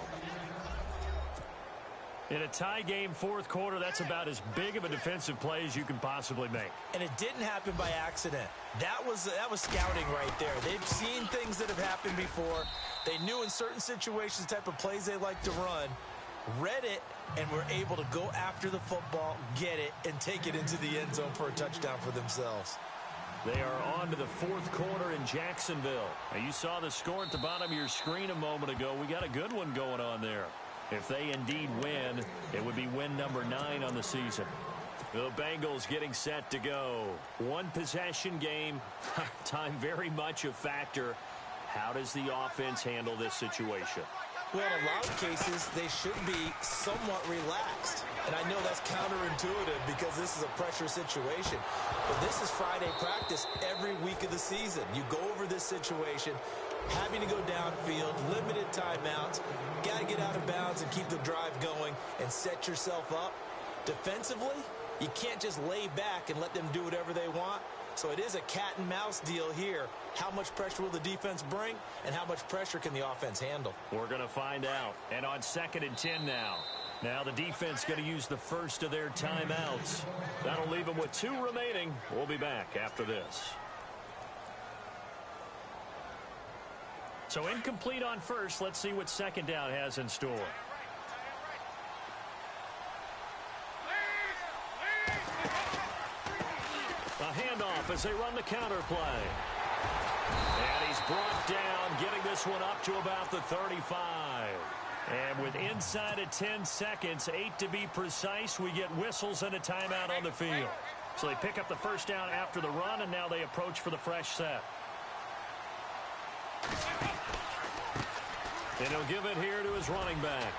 [SPEAKER 1] In a tie game fourth quarter, that's about as big of a defensive play as you can possibly make.
[SPEAKER 2] And it didn't happen by accident. That was scouting right there. They've seen things that have happened before. They knew in certain situations the type of plays they like to run, read it, and were able to go after the football, get it, and take it into the end zone for a touchdown for themselves.
[SPEAKER 1] They are on to the fourth quarter in Jacksonville. Now, you saw the score at the bottom of your screen a moment ago. We got a good one going on there. If they indeed win, it would be win number 9 on the season. The Bengals getting set to go. One possession game. Time very much a factor. How does the offense handle this situation?
[SPEAKER 2] Well, in a lot of cases, they should be somewhat relaxed. And I know that's counterintuitive because this is a pressure situation. But this is Friday practice every week of the season. You go over this situation, having to go downfield, limited timeouts, got to get out of bounds and keep the drive going and set yourself up. Defensively, you can't just lay back and let them do whatever they want. So it is a cat and mouse deal here. How much pressure will the defense bring, and how much pressure can the offense handle?
[SPEAKER 1] We're going to find out. And on 2nd and 10 now. Now the defense going to use the first of their timeouts. That'll leave them with 2 remaining. We'll be back after this. So incomplete on first. Let's see what 2nd down has in store. A handoff as they run the counter play. And he's brought down, getting this one up to about the 35. And with inside of 10 seconds, 8 to be precise, we get whistles and a timeout on the field. So they pick up the first down after the run, and now they approach for the fresh set. And he'll give it here to his running back.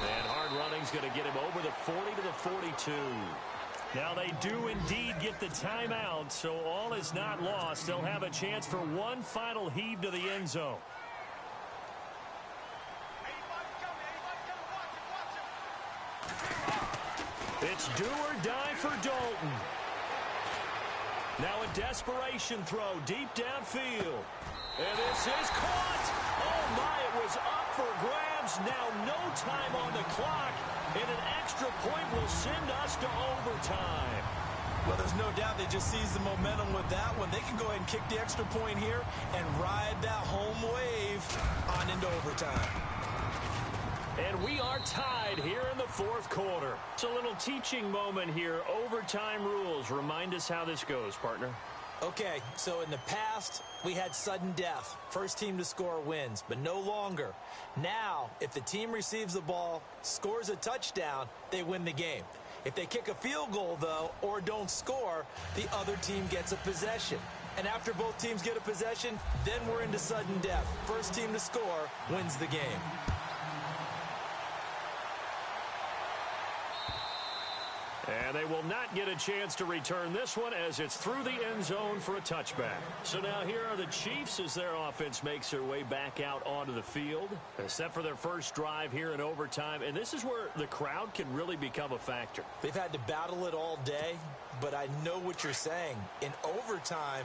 [SPEAKER 1] And hard running's going to get him over the 40 to the 42. Now they do indeed get the timeout, so all is not lost. They'll have a chance for one final heave to the end zone. It's do or die for Dalton. Now a desperation throw deep downfield. And this is caught. Oh, my, it was up for grabs. Now no time on the clock. And an extra point will send us to overtime.
[SPEAKER 2] Well, there's no doubt they just seized the momentum with that one. They can go ahead and kick the extra point here and ride that home wave on into overtime.
[SPEAKER 1] And we are tied here in the fourth quarter. It's a little teaching moment here. Overtime rules. Remind us how this goes, partner.
[SPEAKER 2] Okay, so in the past, we had sudden death. First team to score wins, but no longer. Now, if the team receives the ball, scores a touchdown, they win the game. If they kick a field goal, though, or don't score, the other team gets a possession. And after both teams get a possession, then we're into sudden death. First team to score wins the game.
[SPEAKER 1] And they will not get a chance to return this one as it's through the end zone for a touchback. So now here are the Chiefs as their offense makes their way back out onto the field. Set for their first drive here in overtime. And this is where the crowd can really become a factor.
[SPEAKER 2] They've had to battle it all day, but I know what you're saying. In overtime,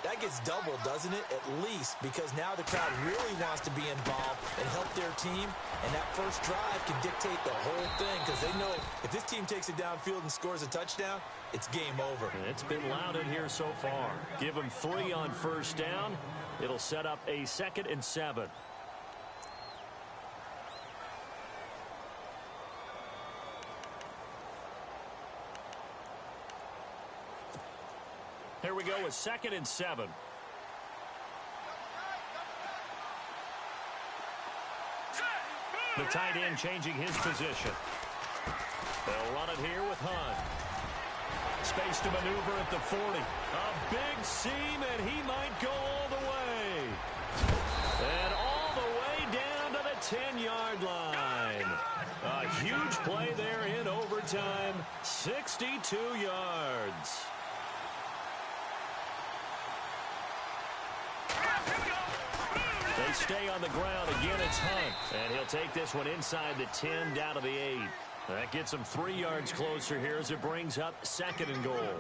[SPEAKER 2] that gets doubled, doesn't it? At least, because now the crowd really wants to be involved and help their team. And that first drive can dictate the whole thing because they know if this team takes it downfield and scores a touchdown, it's game over.
[SPEAKER 1] And it's been loud in here so far. Give them 3 on first down. It'll set up a 2nd and 7. Here we go with 2nd and 7. The tight end changing his position. They'll run it here with Hunt. Space to maneuver at the 40. A big seam, and he might go all the way. And all the way down to the 10-yard line. A huge play there in overtime. 62 yards. They stay on the ground. Again, it's Hunt. And he'll take this one inside the 10 down to the 8. That gets him 3 yards closer here as it brings up 2nd and goal.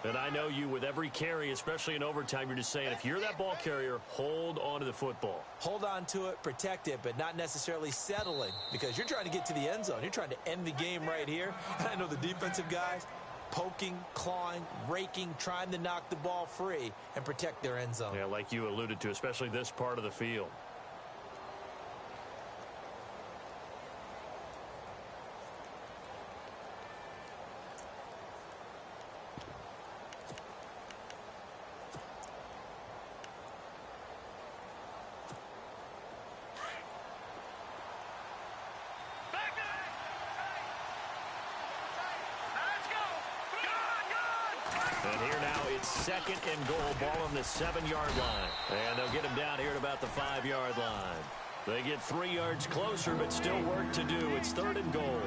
[SPEAKER 1] And I know you, with every carry, especially in overtime, you're just saying, if you're that ball carrier, hold on to the football.
[SPEAKER 2] Hold on to it, protect it, but not necessarily settling, because you're trying to get to the end zone. You're trying to end the game right here. And I know the defensive guys poking, clawing, raking, trying to knock the ball free and protect their end zone.
[SPEAKER 1] Yeah, like you alluded to, especially this part of the field. And here now it's 2nd and goal, ball on the 7-yard line. And they'll get him down here at about the 5-yard line. They get 3 yards closer, but still work to do. It's 3rd and goal.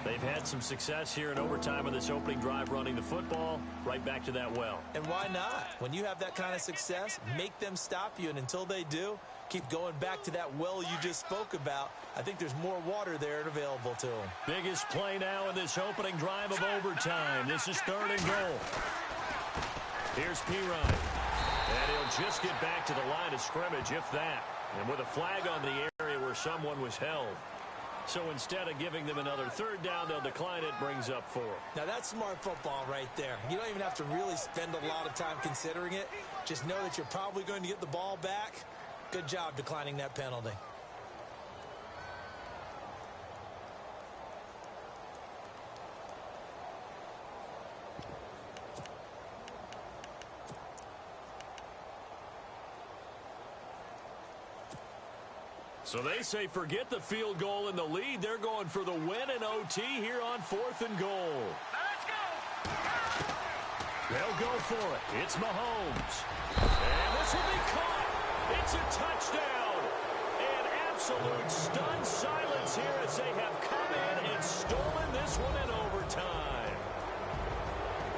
[SPEAKER 1] They've had some success here in overtime on this opening drive running the football. Right back to that well.
[SPEAKER 2] And why not? When you have that kind of success, make them stop you. And until they do, keep going back to that well you just spoke about. I think there's more water there and available to them.
[SPEAKER 1] Biggest play now in this opening drive of overtime. This is 3rd and goal. Here's Pirine. And he'll just get back to the line of scrimmage, if that. And with a flag on the area where someone was held. So instead of giving them another 3rd down, they'll decline it, brings up 4.
[SPEAKER 2] Now that's smart football right there. You don't even have to really spend a lot of time considering it. Just know that you're probably going to get the ball back. Good job declining that penalty.
[SPEAKER 1] So they say forget the field goal and the lead. They're going for the win in OT here on 4th and goal.
[SPEAKER 3] Let's go!
[SPEAKER 1] They'll go for it. It's Mahomes. And this will be caught. It's a touchdown. And absolute stunned silence here as they have come in and stolen this one in overtime.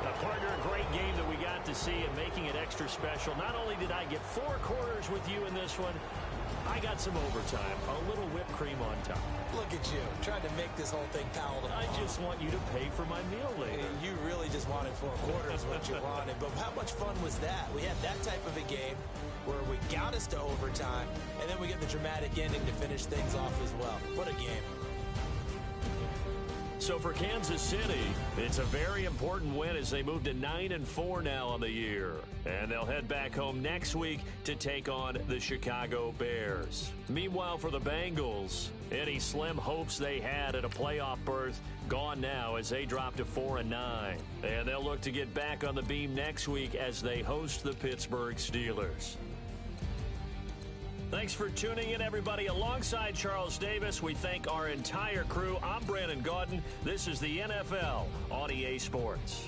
[SPEAKER 1] Now, partner, a great game that we got to see and making it extra special. Not only did I get 4 quarters with you in this one, I got some overtime, a little whipped cream on top.
[SPEAKER 2] Look at you, trying to make this whole thing palatable.
[SPEAKER 1] I just want you to pay for my meal later.
[SPEAKER 2] You really just wanted 4 quarters what you wanted, but how much fun was that? We had that type of a game where we got us to overtime, and then we get the dramatic ending to finish things off as well. What a game.
[SPEAKER 1] So for Kansas City, it's a very important win as they move to 9-4 now on the year. And they'll head back home next week to take on the Chicago Bears. Meanwhile, for the Bengals, any slim hopes they had at a playoff berth gone now as they drop to 4-9. And they'll look to get back on the beam next week as they host the Pittsburgh Steelers. Thanks for tuning in, everybody. Alongside Charles Davis, we thank our entire crew. I'm Brandon Gaudin. This is the NFL on EA Sports.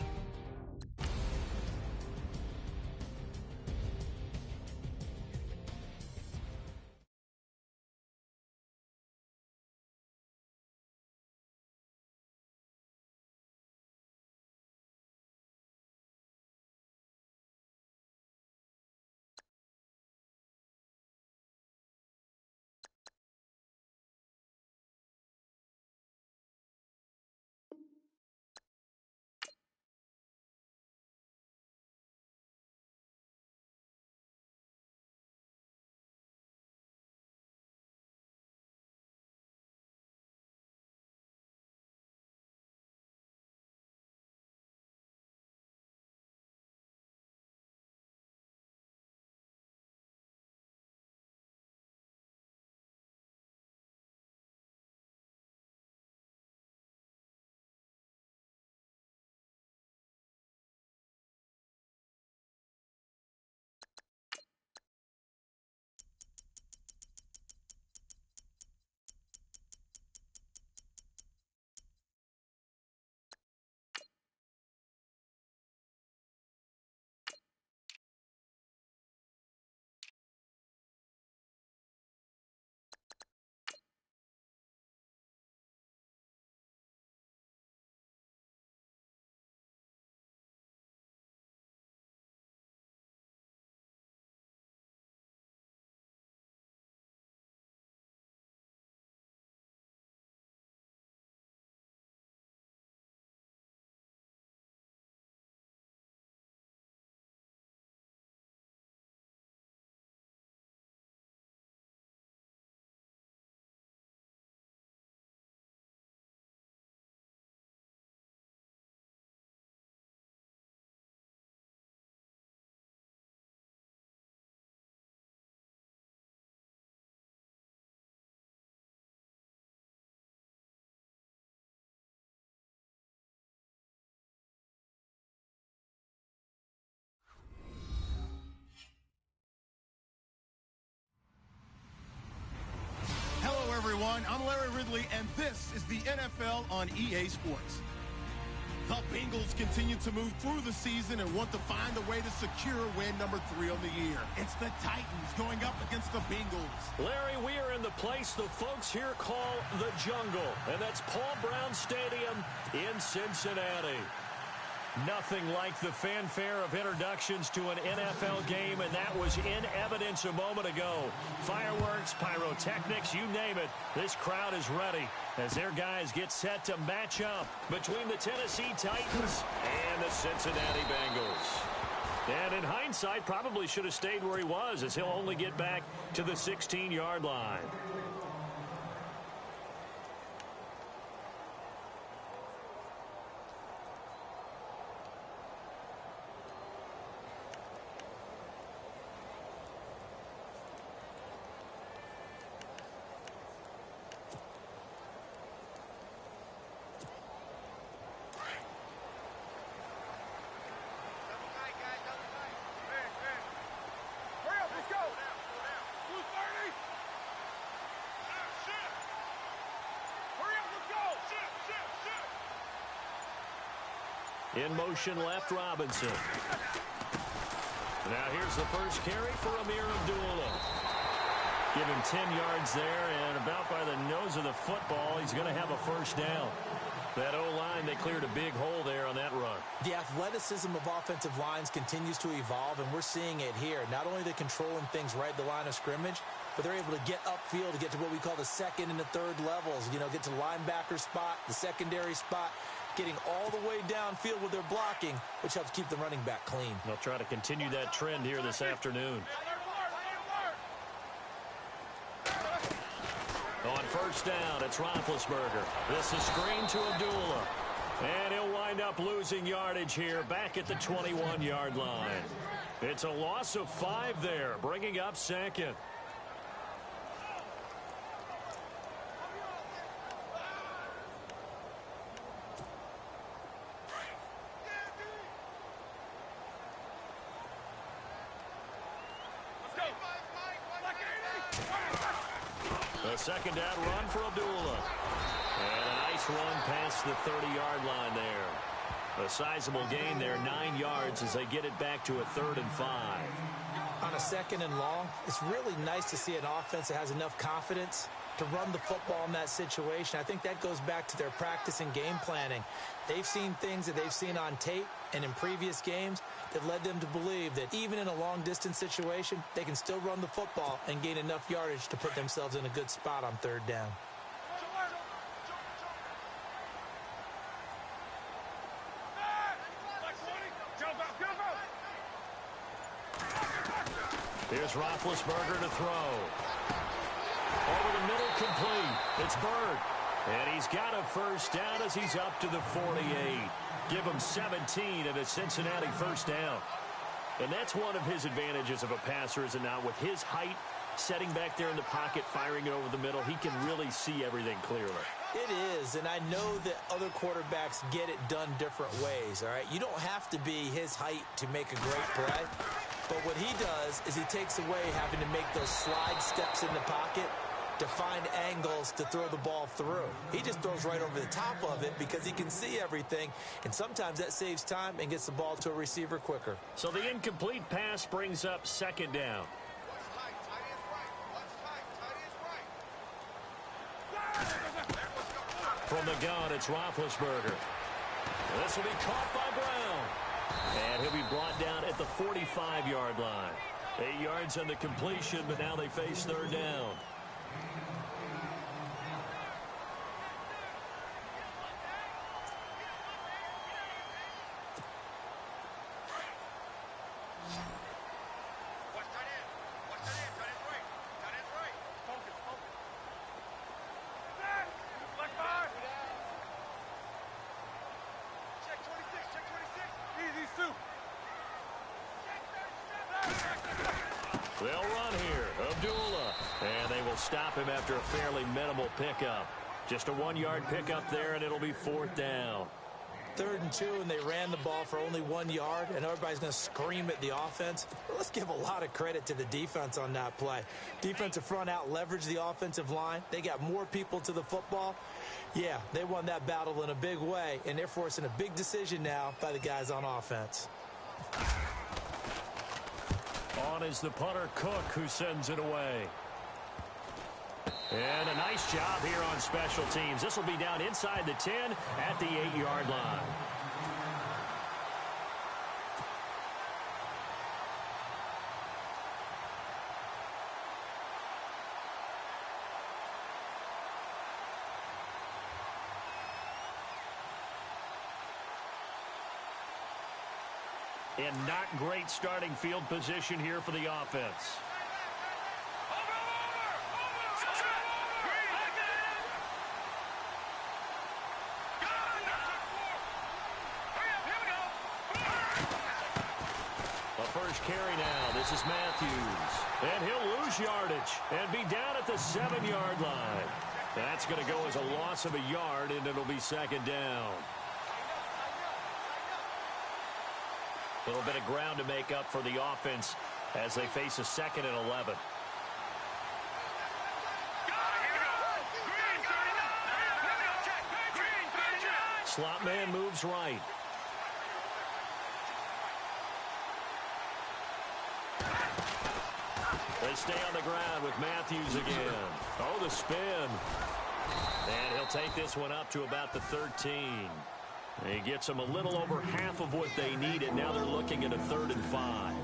[SPEAKER 4] Larry, and this is the NFL on EA Sports. The Bengals continue to move through the season and want to find a way to secure win number 3 on the year. It's the Titans going up against the Bengals.
[SPEAKER 1] Larry, we are in the place the folks here call the jungle, and that's Paul Brown Stadium in Cincinnati. Nothing like the fanfare of introductions to an NFL game, and that was in evidence a moment ago. Fireworks, pyrotechnics, you name it. This crowd is ready as their guys get set to match up between the Tennessee Titans and the Cincinnati Bengals. And in hindsight, probably should have stayed where he was, as he'll only get back to the 16-yard line. In motion left, Robinson. Now here's the first carry for Amir Abdullah. Give him 10 yards there, and about by the nose of the football, he's going to have a first down. That O-line, they cleared a big hole there on that run.
[SPEAKER 2] The athleticism of offensive lines continues to evolve, and we're seeing it here. Not only are they controlling things right at the line of scrimmage, but they're able to get upfield to get to what we call the second and the third levels. You know, get to the linebacker spot, the secondary spot, getting all the way downfield with their blocking, which helps keep the running back clean.
[SPEAKER 1] They'll try to continue that trend here this afternoon. On first down, it's Roethlisberger. This is screen to Abdullah. And he'll wind up losing yardage here back at the 21-yard line. It's a loss of 5 there, bringing up second. A second down run for Abdullah. And a nice run past the 30-yard line there. A sizable gain there, 9 yards as they get it back to a 3rd and 5.
[SPEAKER 2] On a second and long, it's really nice to see an offense that has enough confidence to run the football in that situation. I think that goes back to their practice and game planning. They've seen things that they've seen on tape and in previous games that led them to believe that even in a long-distance situation, they can still run the football and gain enough yardage to put themselves in a good spot on 3rd down.
[SPEAKER 1] Here's Roethlisberger to throw. Over the middle, complete. It's Bird. And he's got a first down as he's up to the 48. Give him 17 and a Cincinnati first down. And that's one of his advantages of a passer, is it not? With his height, setting back there in the pocket, firing it over the middle, he can really see everything clearly.
[SPEAKER 2] It is, and I know that other quarterbacks get it done different ways, all right? You don't have to be his height to make a great play. But what he does is he takes away having to make those slide steps in the pocket to find angles to throw the ball through. He just throws right over the top of it because he can see everything, and sometimes that saves time and gets the ball to a receiver quicker.
[SPEAKER 1] So the incomplete pass brings up second down. From the gun, it's Roethlisberger. This will be caught by Brown. And he'll be brought down at the 45-yard line. 8 yards on the completion, but now they face 3rd down. They'll run here. Abdullah. And they will stop him after a fairly minimal pickup. Just a 1-yard pickup there, and it'll be 4th down.
[SPEAKER 2] 3rd and 2 and they ran the ball for only 1 yard, and everybody's going to scream at the offense. Well, let's give a lot of credit to the defense on that play. Defensive front out leveraged the offensive line. They got more people to the football. Yeah, they won that battle in a big way, and they're forcing a big decision now by the guys on offense.
[SPEAKER 1] On is the punter, Cook, who sends it away. And a nice job here on special teams. This will be down inside the 10 at the 8-yard line. And not great starting field position here for the offense. First carry now. This is Matthews. And he'll lose yardage and be down at the 7-yard line. That's going to go as a loss of a yard, and it'll be 2nd down. A little bit of ground to make up for the offense as they face a 2nd and 11. Slot man moves right. They stay on the ground with Matthews again. Oh, the spin. And he'll take this one up to about the 13. He gets them a little over half of what they needed. Now they're looking at a 3rd and 5.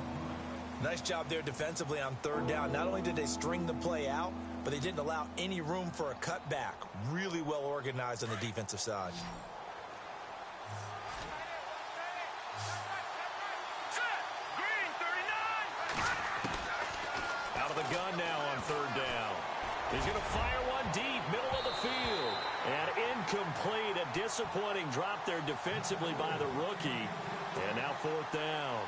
[SPEAKER 2] Nice job there defensively on 3rd down. Not only did they string the play out, but they didn't allow any room for a cutback. Really well organized on the defensive side.
[SPEAKER 1] Gun now on 3rd down. He's going to fire one deep, middle of the field. And incomplete, a disappointing drop there defensively by the rookie. And now 4th down.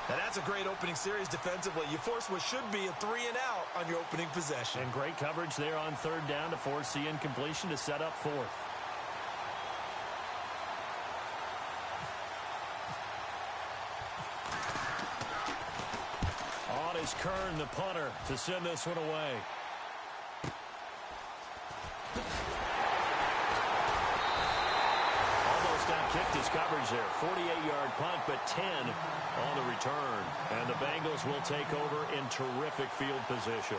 [SPEAKER 2] Now that's a great opening series defensively. You force what should be a 3 and out on your opening possession.
[SPEAKER 1] And great coverage there on 3rd down to force the incompletion to set up 4th. Kern, the punter, to send this one away. Almost outkicked his coverage there. 48-yard punt, but 10 on the return. And the Bengals will take over in terrific field position.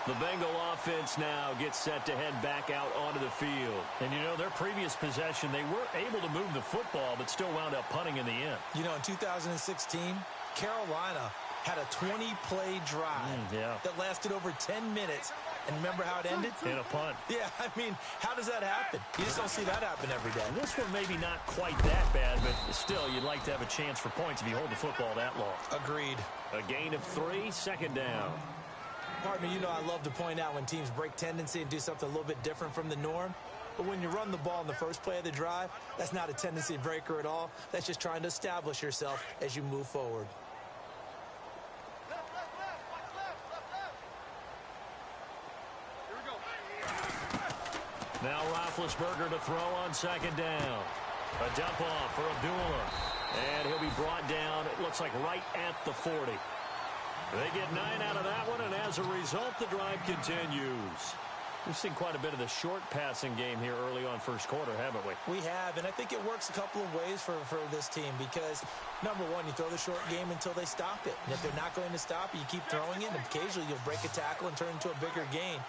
[SPEAKER 1] The Bengal offense now gets set to head back out onto the field. And, you know, their previous possession, they were able to move the football, but still wound up punting in the end.
[SPEAKER 2] You know, in 2016, Carolina had a 20-play drive that lasted over 10 minutes. And remember how it ended?
[SPEAKER 1] In a punt.
[SPEAKER 2] Yeah, I mean, how does that happen? You just don't see that happen every day.
[SPEAKER 1] And this one maybe not quite that bad, but still, you'd like to have a chance for points if you hold the football that long.
[SPEAKER 2] Agreed.
[SPEAKER 1] A gain of 3, 2nd down.
[SPEAKER 2] Partner, you know I love to point out when teams break tendency and do something a little bit different from the norm. But when you run the ball in the first play of the drive, that's not a tendency breaker at all. That's just trying to establish yourself as you move forward.
[SPEAKER 1] Now Roethlisberger to throw on 2nd down. A dump off for Abdullah. And he'll be brought down, it looks like right at the 40. They get 9 out of that one, and as a result, the drive continues. We've seen quite a bit of the short passing game here early on first quarter, haven't we?
[SPEAKER 2] We have, and I think it works a couple of ways for this team because, number one, you throw the short game until they stop it. And if they're not going to stop it, you keep throwing it, and occasionally you'll break a tackle and turn it into a bigger gain.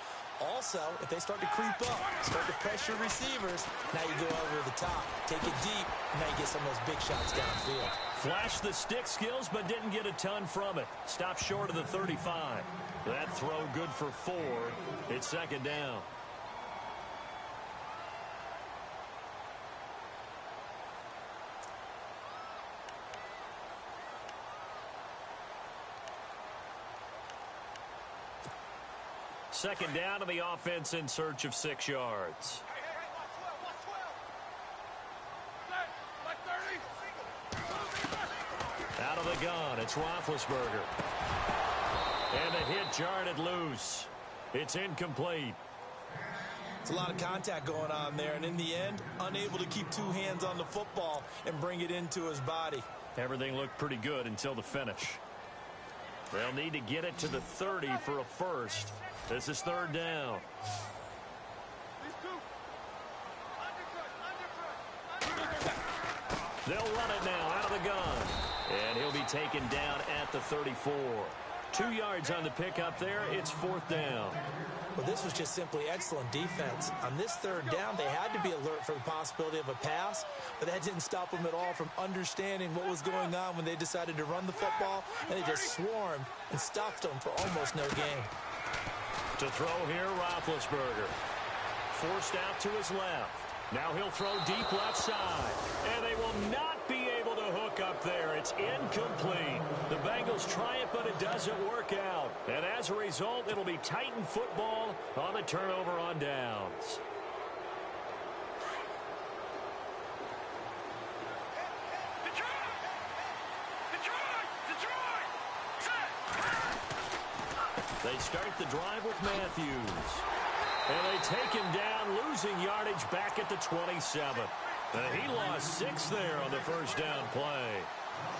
[SPEAKER 2] Also, if they start to creep up, start to pressure receivers, now you go over the top, take it deep, and now you get some of those big shots downfield.
[SPEAKER 1] Flashed the stick skills, but didn't get a ton from it. Stopped short of the 35. That throw good for 4. It's 2nd down. Second down to the offense in search of 6 yards. Out of the gun, it's Roethlisberger. And the hit jarred it loose. It's incomplete.
[SPEAKER 2] It's a lot of contact going on there, and in the end, unable to keep two hands on the football and bring it into his body.
[SPEAKER 1] Everything looked pretty good until the finish. They'll need to get it to the 30 for a first. This is third down. They'll run it now out of the gun. And he'll be taken down at the 34. 2 yards on the pickup there. It's fourth down.
[SPEAKER 2] Well, this was just simply excellent defense. On this third down, they had to be alert for the possibility of a pass, but that didn't stop them at all from understanding what was going on when they decided to run the football, and they just swarmed and stuffed them for almost no gain.
[SPEAKER 1] To throw here, Roethlisberger. Forced out to his left. Now he'll throw deep left side. And they will not be able to hook up there. It's incomplete. The Bengals try it, but it doesn't work out. And as a result, it'll be Titan football on the turnover on downs. They start the drive with Matthews. And they take him down, losing yardage back at the 27. And he lost 6 there on the first down play.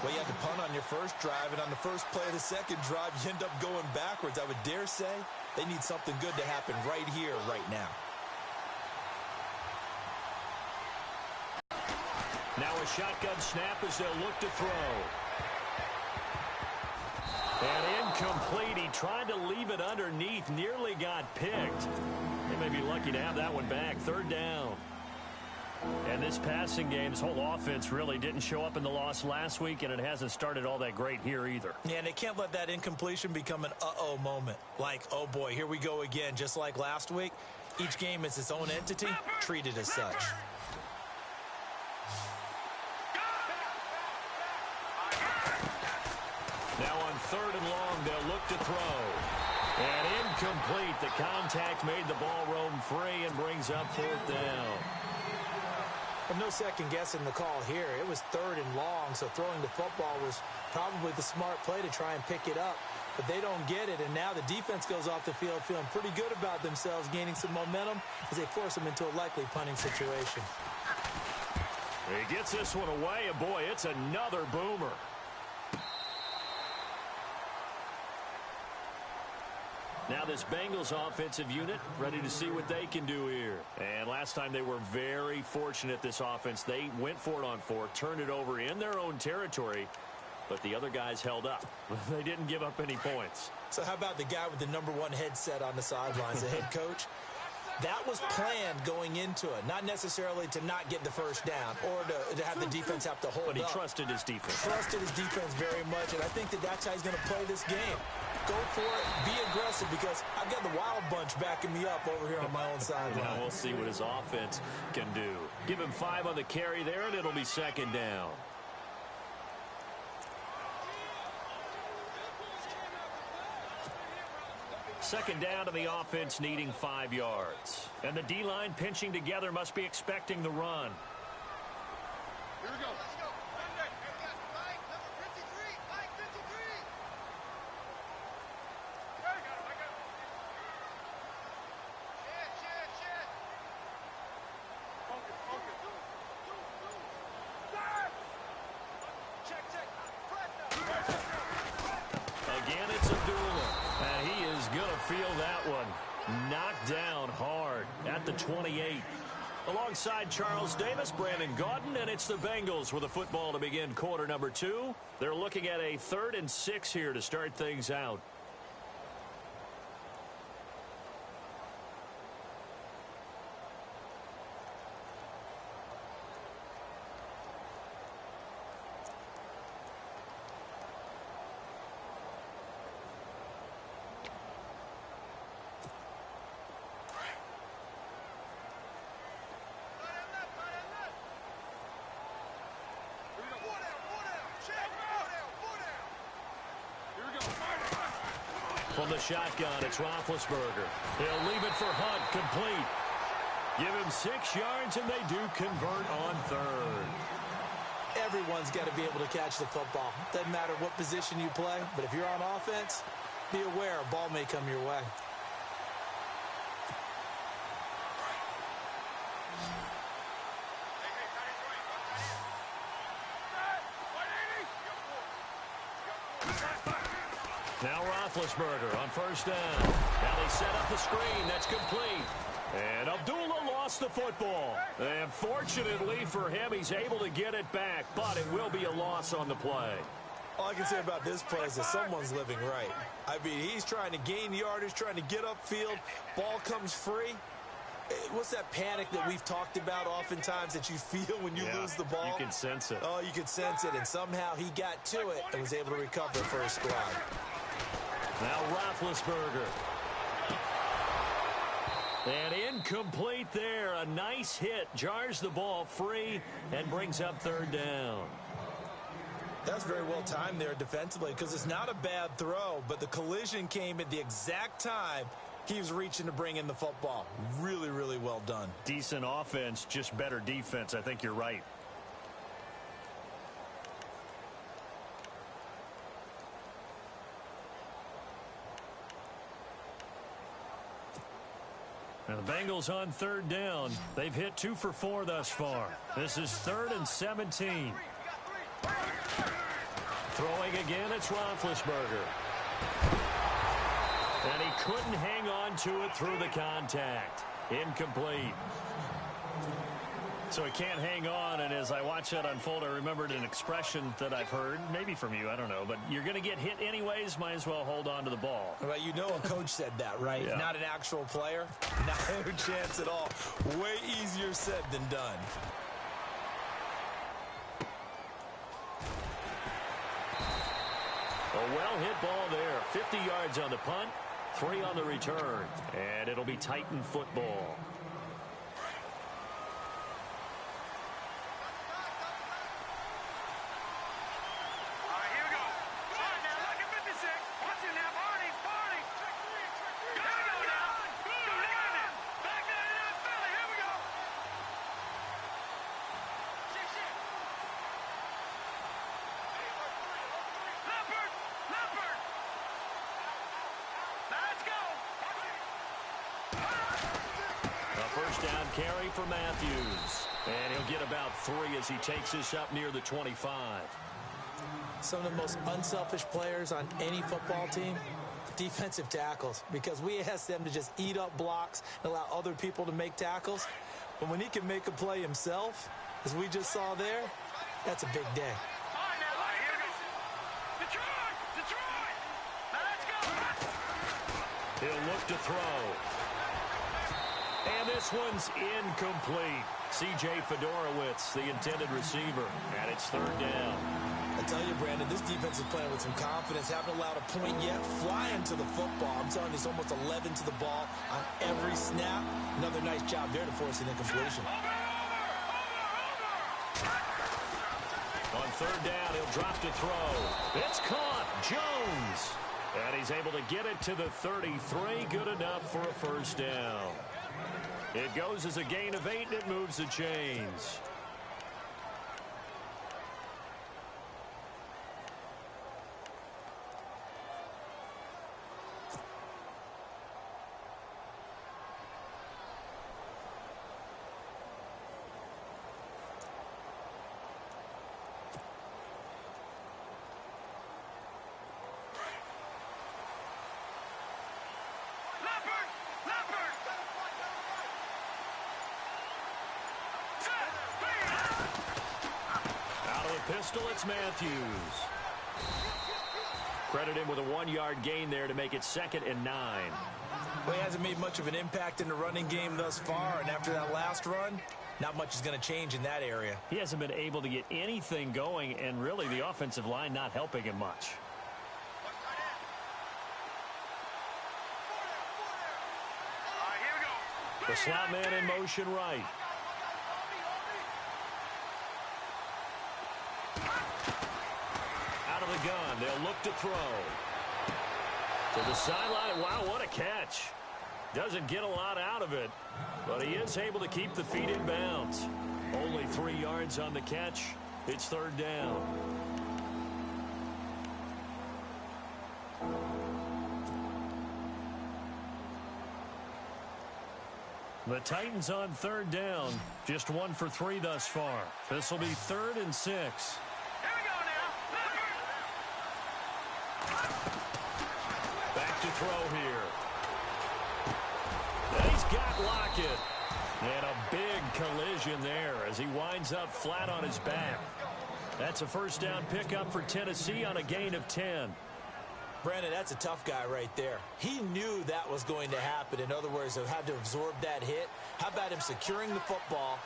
[SPEAKER 2] Well, you had to punt on your first drive, and on the first play of the second drive, you end up going backwards. I would dare say they need something good to happen right here, right now.
[SPEAKER 1] Now a shotgun snap as they'll look to throw. And incomplete. He tried to leave it underneath, nearly got picked. They may be lucky to have that one back. Third down. And this passing game, this whole offense really didn't show up in the loss last week, and it hasn't started all that great here either.
[SPEAKER 2] Yeah, and they can't let that incompletion become an uh-oh moment. Like, oh boy, here we go again, just like last week. Each game is its own entity, treated as such.
[SPEAKER 1] Now on third and long, they'll look to throw. And incomplete. The contact made the ball roam free and brings up fourth down.
[SPEAKER 2] But no second guessing the call here. It was third and long, so throwing the football was probably the smart play to try and pick it up. But they don't get it, and now the defense goes off the field feeling pretty good about themselves, gaining some momentum as they force them into a likely punting situation.
[SPEAKER 1] He gets this one away, and boy, it's another boomer. Now this Bengals offensive unit ready to see what they can do here. And last time they were very fortunate, this offense. They went for it on 4, turned it over in their own territory, but the other guys held up. They didn't give up any points.
[SPEAKER 2] So how about the guy with the #1 headset on the sidelines, the head coach? That was planned going into it, not necessarily to not get the first down or to have the defense have to hold up.
[SPEAKER 1] But he trusted his defense.
[SPEAKER 2] Trusted his defense very much, and I think that that's how he's going to play this game. Go for it, be aggressive, because I've got the wild bunch backing me up over here on my own sideline.
[SPEAKER 1] Now we'll see what his offense can do. Give him 5 on the carry there, and it'll be second down. Second down to the offense, needing 5 yards. And the D-line pinching together, must be expecting the run.
[SPEAKER 3] Here we go.
[SPEAKER 1] Again, it's Abdullah. And he is going to feel that one. Knocked down hard at the 28. Alongside Charles Davis, Brandon Gaudin, and it's the Bengals with the football to begin quarter number 2. They're looking at a 3rd and 6 here to start things out. From the shotgun, it's Roethlisberger. He'll leave it for Hunt, complete. Give him 6 yards, and they do convert on 3rd.
[SPEAKER 2] Everyone's got to be able to catch the football. Doesn't matter what position you play, but if you're on offense, be aware a ball may come your way.
[SPEAKER 1] Now Roethlisberger on first down. Now they set up the screen. That's complete. And Abdullah lost the football. And fortunately for him, he's able to get it back, but it will be a loss on the play.
[SPEAKER 2] All I can say about this play is that someone's living right. I mean, he's trying to gain yardage, trying to get upfield. Ball comes free. What's that panic that we've talked about oftentimes that you feel when you lose the ball?
[SPEAKER 1] You can sense it.
[SPEAKER 2] Oh, you can sense it. And somehow he got to it and was able to recover for his squad.
[SPEAKER 1] Now Roethlisberger. And incomplete there. A nice hit. Jars the ball free and brings up third down.
[SPEAKER 2] That's very well timed there defensively because it's not a bad throw, but the collision came at the exact time he was reaching to bring in the football. Really, really well done.
[SPEAKER 1] Decent offense, just better defense. I think you're right. Now the Bengals on third down. They've hit 2 for 4 thus far. This is 3rd and 17. Throwing again, it's Roethlisberger. And he couldn't hang on to it through the contact. Incomplete. So he can't hang on, and as I watch that unfold, I remembered an expression that I've heard, maybe from you, I don't know, but you're going to get hit anyways, might as well hold on to the ball.
[SPEAKER 2] Well, you know a coach said that, right?
[SPEAKER 1] Yeah.
[SPEAKER 2] Not an actual player. Not a chance at all. Way easier said than done.
[SPEAKER 1] A well-hit ball there. 50 yards on the punt, 3 on the return, and it'll be Titan football. First down carry for Matthews. And he'll get about 3 as he takes this up near the 25.
[SPEAKER 2] Some of the most unselfish players on any football team, defensive tackles, because we ask them to just eat up blocks and allow other people to make tackles. But when he can make a play himself, as we just saw there, that's a big day.
[SPEAKER 1] He'll look to throw. And this one's incomplete. C.J. Fedorowicz, the intended receiver, and it's 3rd down.
[SPEAKER 2] I tell you, Brandon, this defense is playing with some confidence. Haven't allowed a point yet. Flying to the football. I'm telling you, it's almost 11 to the ball on every snap. Another nice job there to force an incompletion.
[SPEAKER 1] On 3rd down, he'll drop to throw. It's caught. Jones. And he's able to get it to the 33. Good enough for a first down. It goes as a gain of 8, and it moves the chains. Pistol, it's Matthews. Credit him with a 1-yard gain there to make it 2nd and 9.
[SPEAKER 2] Well, he hasn't made much of an impact in the running game thus far, and after that last run, not much is going to change in that area.
[SPEAKER 1] He hasn't been able to get anything going, and really the offensive line not helping him much. The slot man in motion right. Out of the gun, they'll look to throw. To the sideline. Wow, what a catch. Doesn't get a lot out of it, but he is able to keep the feet in bounds. Only 3 yards on the catch. It's 3rd down. The Titans on 3rd down. Just 1 for 3 thus far. This will be 3rd and 6.
[SPEAKER 3] Here we go now.
[SPEAKER 1] Back to throw here. And he's got Lockett. And a big collision there as he winds up flat on his back. That's a first down pickup for Tennessee on a gain of 10.
[SPEAKER 2] Brandon, that's a tough guy right there. He knew that was going to happen. In other words, he had to absorb that hit. How about him securing the football,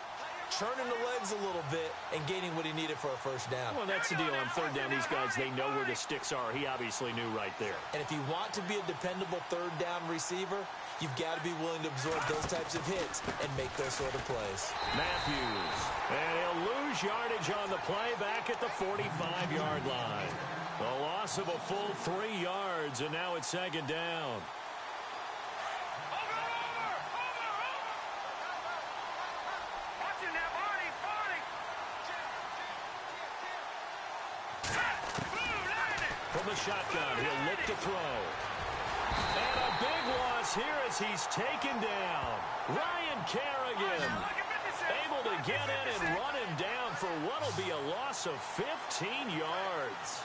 [SPEAKER 2] churning the legs a little bit, and gaining what he needed for a first down?
[SPEAKER 1] Well, that's the deal. On third down, these guys, they know where the sticks are. He obviously knew right there.
[SPEAKER 2] And if you want to be a dependable third down receiver, you've got to be willing to absorb those types of hits and make those sort of plays.
[SPEAKER 1] Matthews. And he'll lose yardage on the play back at the 45-yard line. A loss of a full 3 yards, and now it's second down. From the shotgun, he'll look to throw. And a big loss here as he's taken down. Ryan Kerrigan able to get in and run him down for what will be a loss of 15 yards.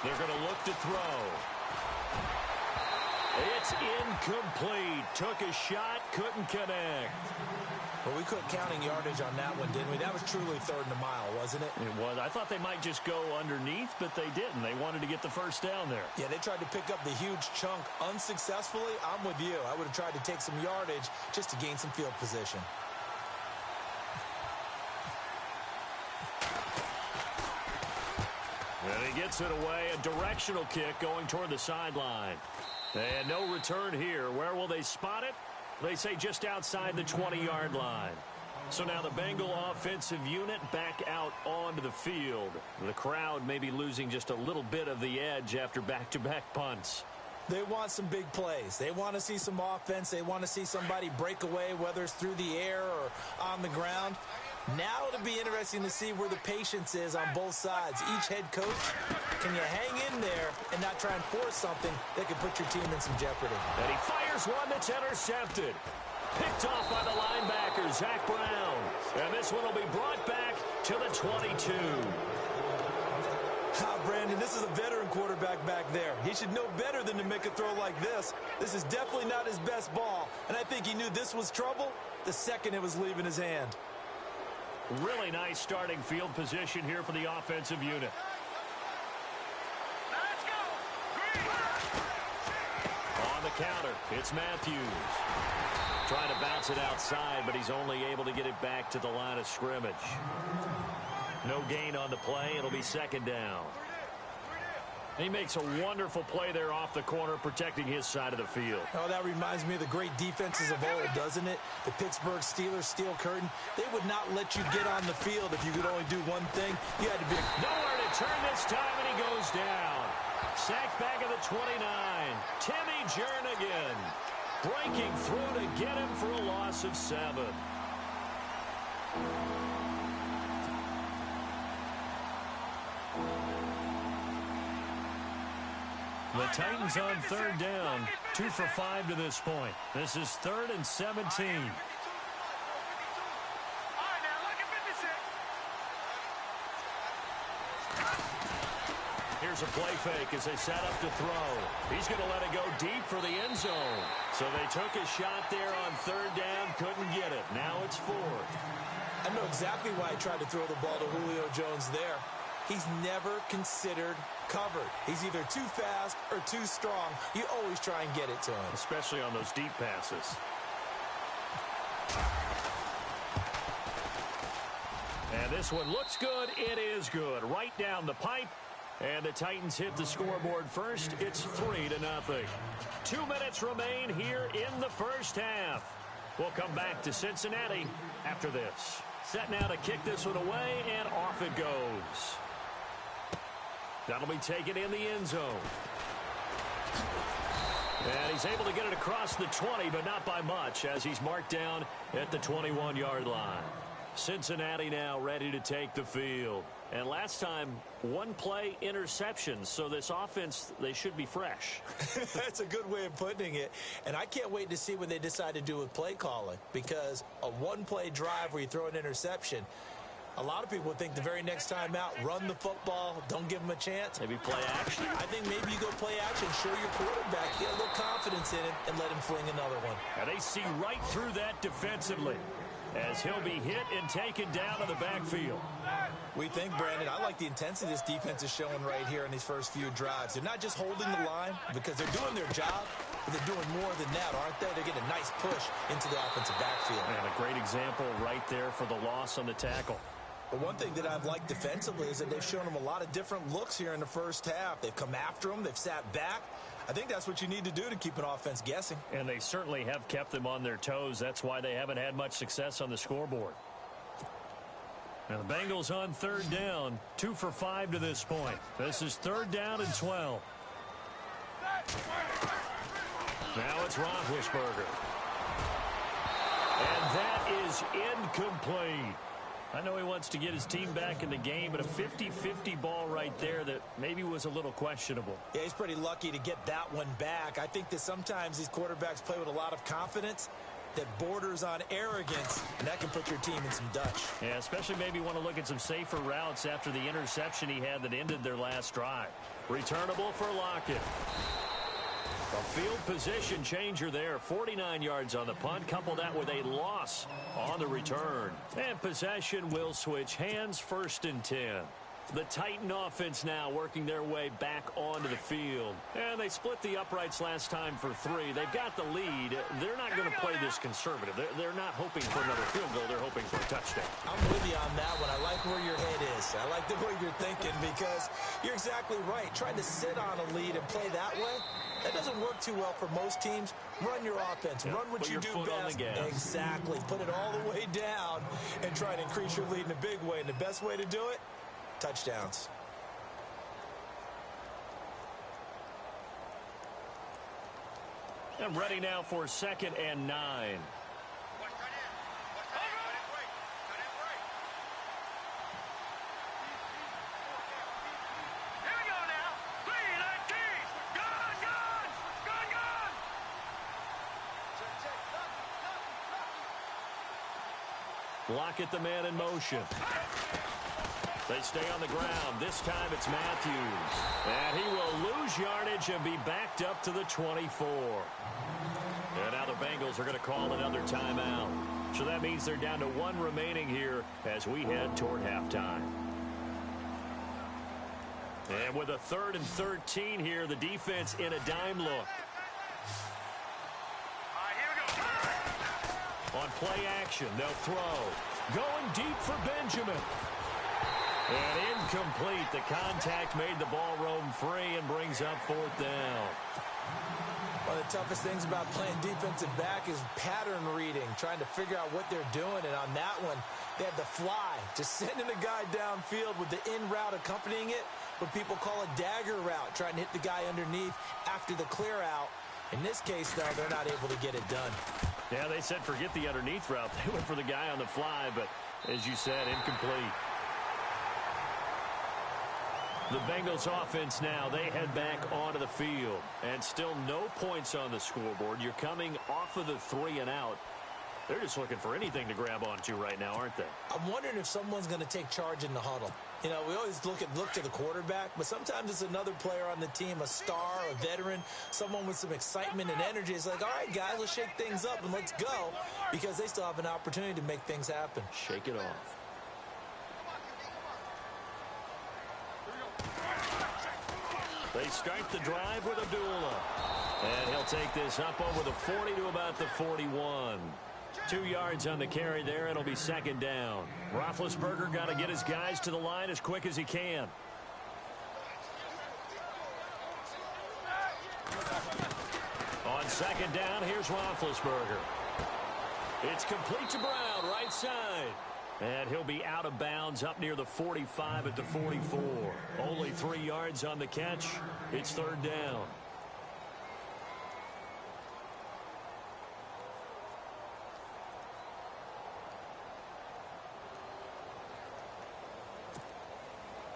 [SPEAKER 1] They're going to look to throw. It's incomplete. Took a shot, couldn't connect.
[SPEAKER 2] Well, we quit counting yardage on that one, didn't we? That was truly third and a mile, wasn't it?
[SPEAKER 1] It was. I thought they might just go underneath, but they didn't. They wanted to get the first down there.
[SPEAKER 2] Yeah, they tried to pick up the huge chunk unsuccessfully. I'm with you. I would have tried to take some yardage just to gain some field position.
[SPEAKER 1] And he gets it away. A directional kick going toward the sideline. And no return here. Where will they spot it? They say just outside the 20-yard line. So now the Bengal offensive unit back out onto the field. The crowd may be losing just a little bit of the edge after back-to-back punts.
[SPEAKER 2] They want some big plays. They want to see some offense. They want to see somebody break away, whether it's through the air or on the ground. Now it'll be interesting to see where the patience is on both sides. Each head coach, can you hang in there and not try and force something that could put your team in some jeopardy?
[SPEAKER 1] And he fires one that's intercepted. Picked off by the linebacker, Zach Brown. And this one will be brought back to the 22.
[SPEAKER 2] Brandon, this is a veteran quarterback back there. He should know better than to make a throw like this. This is definitely not his best ball. And I think he knew this was trouble the second it was leaving his hand.
[SPEAKER 1] Really nice starting field position here for the offensive unit.
[SPEAKER 3] Let's go.
[SPEAKER 1] On the counter, it's Matthews. Trying to bounce it outside, but he's only able to get it back to the line of scrimmage. No gain on the play. It'll be second down. He makes a wonderful play there off the corner, protecting his side of the field.
[SPEAKER 2] Oh, that reminds me of the great defenses of old, doesn't it? The Pittsburgh Steelers steel curtain. They would not let you get on the field if you could only do one thing. You had to be
[SPEAKER 1] nowhere to turn this time, and he goes down. Sacked back at the 29. Timmy Jernigan breaking through to get him for a loss of 7. The Titans on third down, 2 for 5 to this point. This is 3rd and 17. Here's a play fake as they set up to throw. He's going to let it go deep for the end zone. So they took a shot there on third down, couldn't get it. Now it's 4th.
[SPEAKER 2] I know exactly why I tried to throw the ball to Julio Jones there. He's never considered covered. He's either too fast or too strong. You always try and get it to him.
[SPEAKER 1] Especially on those deep passes. And this one looks good. It is good. Right down the pipe. And the Titans hit the scoreboard first. It's 3-0. 2 minutes remain here in the first half. We'll come back to Cincinnati after this. Set now to kick this one away, and off it goes. That'll be taken in the end zone. And he's able to get it across the 20, but not by much, as he's marked down at the 21-yard line. Cincinnati now ready to take the field. And last time, one play interception. So this offense, they should be fresh.
[SPEAKER 2] That's a good way of putting it. And I can't wait to see what they decide to do with play calling, because a one-play drive where you throw an interception, a lot of people think the very next time out, run the football, don't give them a chance.
[SPEAKER 1] Maybe play action.
[SPEAKER 2] I think maybe you go play action, show your quarterback, get a little confidence in him, and let him fling another one.
[SPEAKER 1] And they see right through that defensively as he'll be hit and taken down to the backfield.
[SPEAKER 2] We think, Brandon, I like the intensity this defense is showing right here in these first few drives. They're not just holding the line because they're doing their job, but they're doing more than that, aren't they? They're getting a nice push into the offensive backfield.
[SPEAKER 1] And a great example right there for the loss on the tackle.
[SPEAKER 2] But one thing that I've liked defensively is that they've shown them a lot of different looks here in the first half. They've come after them. They've sat back. I think that's what you need to do to keep an offense guessing.
[SPEAKER 1] And they certainly have kept them on their toes. That's why they haven't had much success on the scoreboard. Now the Bengals on third down, 2 for 5 to this point. This is 3rd down and 12. Now it's Roethlisberger. And that is incomplete. I know he wants to get his team back in the game, but a 50-50 ball right there that maybe was a little questionable.
[SPEAKER 2] Yeah, he's pretty lucky to get that one back. I think that sometimes these quarterbacks play with a lot of confidence that borders on arrogance, and that can put your team in some Dutch.
[SPEAKER 1] Yeah, especially maybe want to look at some safer routes after the interception he had that ended their last drive. Returnable for Lockett. A field position changer there. 49 yards on the punt. Couple that with a loss on the return. And possession will switch hands, 1st and 10. The Titan offense now working their way back onto the field. And they split the uprights last time for 3. They've got the lead. They're not going to play this conservative. They're not hoping for another field goal. They're hoping for a touchdown.
[SPEAKER 2] I'm with you on that one. I like where your head is. I like the way you're thinking, because you're exactly right. Trying to sit on a lead and play that way, that doesn't work too well for most teams. Run your offense. Run what you do best. Exactly. Put it all the way down and try to increase your lead in a big way. And the best way to do it, touchdowns.
[SPEAKER 1] I'm ready now for 2nd and 9. Lockett, the man in motion. They stay on the ground. This time it's Matthews. And he will lose yardage and be backed up to the 24. And now the Bengals are going to call another timeout. So that means they're down to 1 remaining here as we head toward halftime. And with a 3rd and 13 here, the defense in a dime look. On play action, they'll throw. Going deep for Benjamin. And incomplete. The contact made the ball roam free and brings up 4th down.
[SPEAKER 2] One of the toughest things about playing defensive back is pattern reading, trying to figure out what they're doing. And on that one, they had the fly, just sending a guy downfield with the in route accompanying it, what people call a dagger route, trying to hit the guy underneath after the clear out. In this case, though, they're not able to get it done.
[SPEAKER 1] Yeah, they said forget the underneath route. They went for the guy on the fly, but as you said, incomplete. The Bengals offense now, they head back onto the field. And still no points on the scoreboard. You're coming off of the 3 and out. They're just looking for anything to grab onto right now, aren't they?
[SPEAKER 2] I'm wondering if someone's going to take charge in the huddle. You know, we always look to the quarterback, but sometimes it's another player on the team, a star, a veteran, someone with some excitement and energy. It's like, all right, guys, let's shake things up and let's go, because they still have an opportunity to make things happen.
[SPEAKER 1] Shake it off. They start the drive with Abdullah. And he'll take this up over the 40 to about the 41. 2 yards on the carry there. It'll be 2nd down. Roethlisberger got to get his guys to the line as quick as he can. On 2nd down, here's Roethlisberger. It's complete to Brown, right side. And he'll be out of bounds up near the 45 at the 44. Only 3 yards on the catch. It's 3rd down.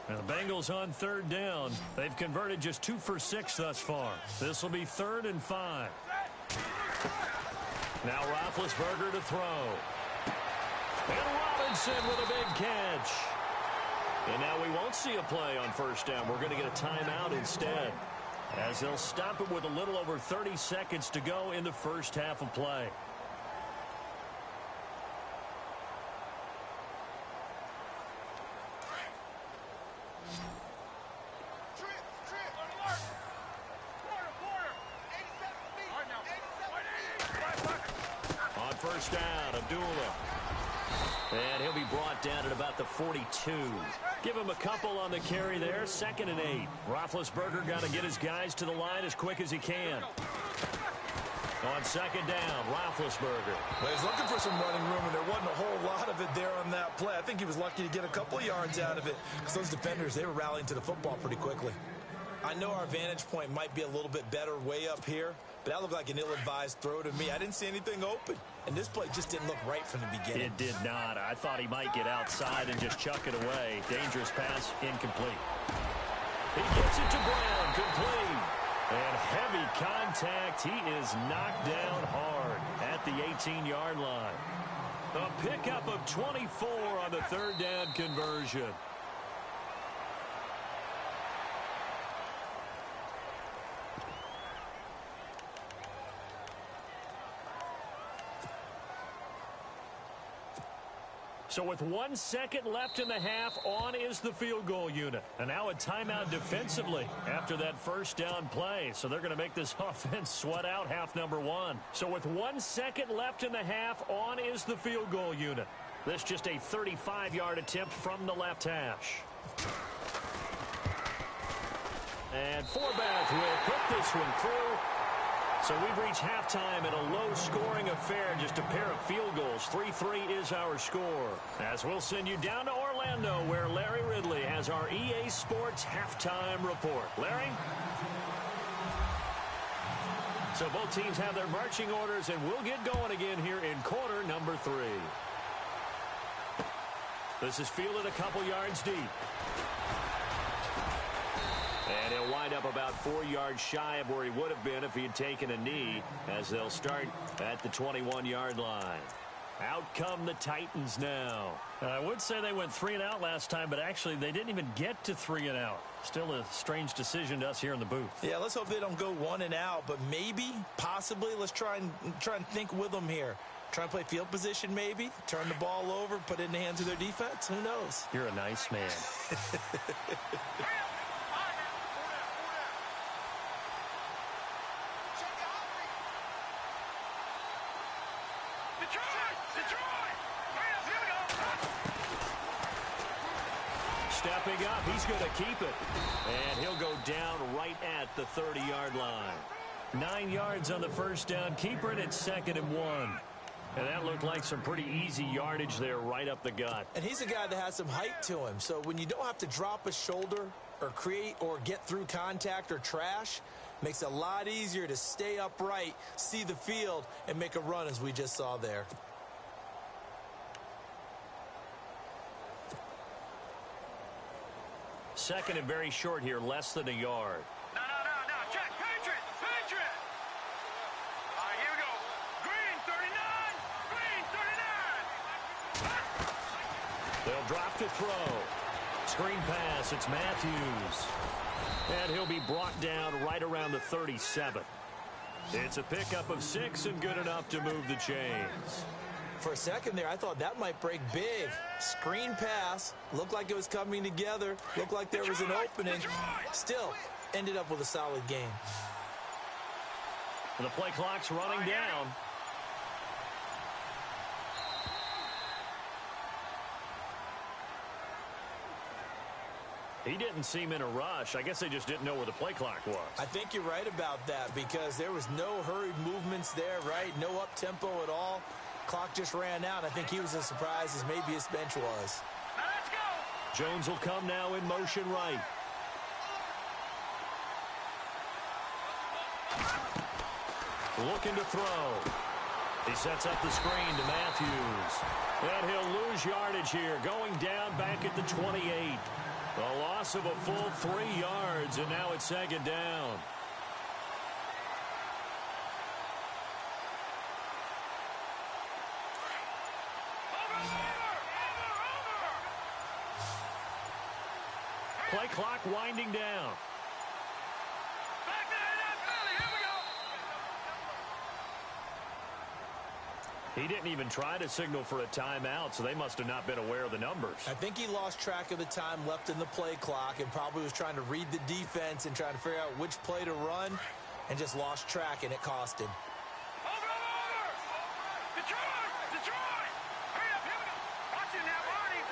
[SPEAKER 1] And the Bengals on third down. They've converted just 2 for 6 thus far. This will be 3rd and 5. Now Roethlisberger to throw. And Robinson with a big catch. And now we won't see a play on first down. We're going to get a timeout instead, as they'll stop it with a little over 30 seconds to go in the first half of play. On first down, Abdullah. And he'll be brought down at about the 42. Give him a couple on the carry there. 2nd and 8. Roethlisberger got to get his guys to the line as quick as he can. On 2nd down, Roethlisberger.
[SPEAKER 2] Well, he's looking for some running room, and there wasn't a whole lot of it there on that play. I think he was lucky to get a couple yards out of it, because those defenders, they were rallying to the football pretty quickly. I know our vantage point might be a little bit better way up here, but that looked like an ill-advised throw to me. I didn't see anything open, and this play just didn't look right from the beginning.
[SPEAKER 1] It did not. I thought he might get outside and just chuck it away. Dangerous pass, incomplete. He gets it to Brown, complete. And heavy contact. He is knocked down hard at the 18-yard line. A pickup of 24 on the 3rd down conversion. So with 1 second left in the half, on is the field goal unit. And now a timeout defensively after that first down play. So they're going to make this offense sweat out half number 1. So with 1 second left in the half, on is the field goal unit. This just a 35-yard attempt from the left hash. And Forbath will put this one through. So we've reached halftime in a low-scoring affair, just a pair of field goals. 3-3 is our score. As we'll send you down to Orlando, where Larry Ridley has our EA Sports halftime report. Larry? So both teams have their marching orders, and we'll get going again here in quarter number 3. This is fielded a couple yards deep. And he'll wind up about 4 yards shy of where he would have been if he had taken a knee, as they'll start at the 21-yard line. Out come the Titans now. I would say they went 3 and out last time, but actually they didn't even get to 3 and out. Still a strange decision to us here in the booth.
[SPEAKER 2] Yeah, let's hope they don't go 1 and out, but maybe, possibly, let's try and think with them here. Try and play field position maybe, turn the ball over, put it in the hands of their defense. Who knows?
[SPEAKER 1] You're a nice man. Stepping up, he's going to keep it. And he'll go down right at the 30-yard line. 9 yards on the first down. Keeper it at 2nd and 1. And that looked like some pretty easy yardage there right up the gut.
[SPEAKER 2] And he's a guy that has some height to him. So when you don't have to drop a shoulder or create or get through contact or trash, makes it a lot easier to stay upright, see the field, and make a run as we just saw there.
[SPEAKER 1] Second and very short here, less than a yard.
[SPEAKER 3] No. Check. Patriot. All right, here we go. Green, 39.
[SPEAKER 1] They'll drop to throw. Screen pass, it's Matthews. And he'll be brought down right around the 37. It's a pickup of 6 and good enough to move the chains.
[SPEAKER 2] For a second there, I thought that might break big. Screen pass. Looked like it was coming together. Looked like there was an opening. Still, ended up with a solid game.
[SPEAKER 1] And the play clock's running down. He didn't seem in a rush. I guess they just didn't know where the play clock was.
[SPEAKER 2] I think you're right about that, because there was no hurried movements there, right? No up-tempo at all. Clock just ran out. I think he was as surprised as maybe his bench was.
[SPEAKER 3] Now let's go.
[SPEAKER 1] Jones will come now in motion right. Looking to throw. He sets up the screen to Matthews. And he'll lose yardage here, going down back at the 28. A loss of a full 3 yards, and now it's second down. Play clock winding down.
[SPEAKER 3] Back to the NFL. Here we go.
[SPEAKER 1] He didn't even try to signal for a timeout, so they must have not been aware of the numbers.
[SPEAKER 2] I think he lost track of the time left in the play clock and probably was trying to read the defense and trying to figure out which play to run and just lost track, and it cost him.
[SPEAKER 3] Over. Detroit. Hurry up. Here we go. Watch it now, Barney.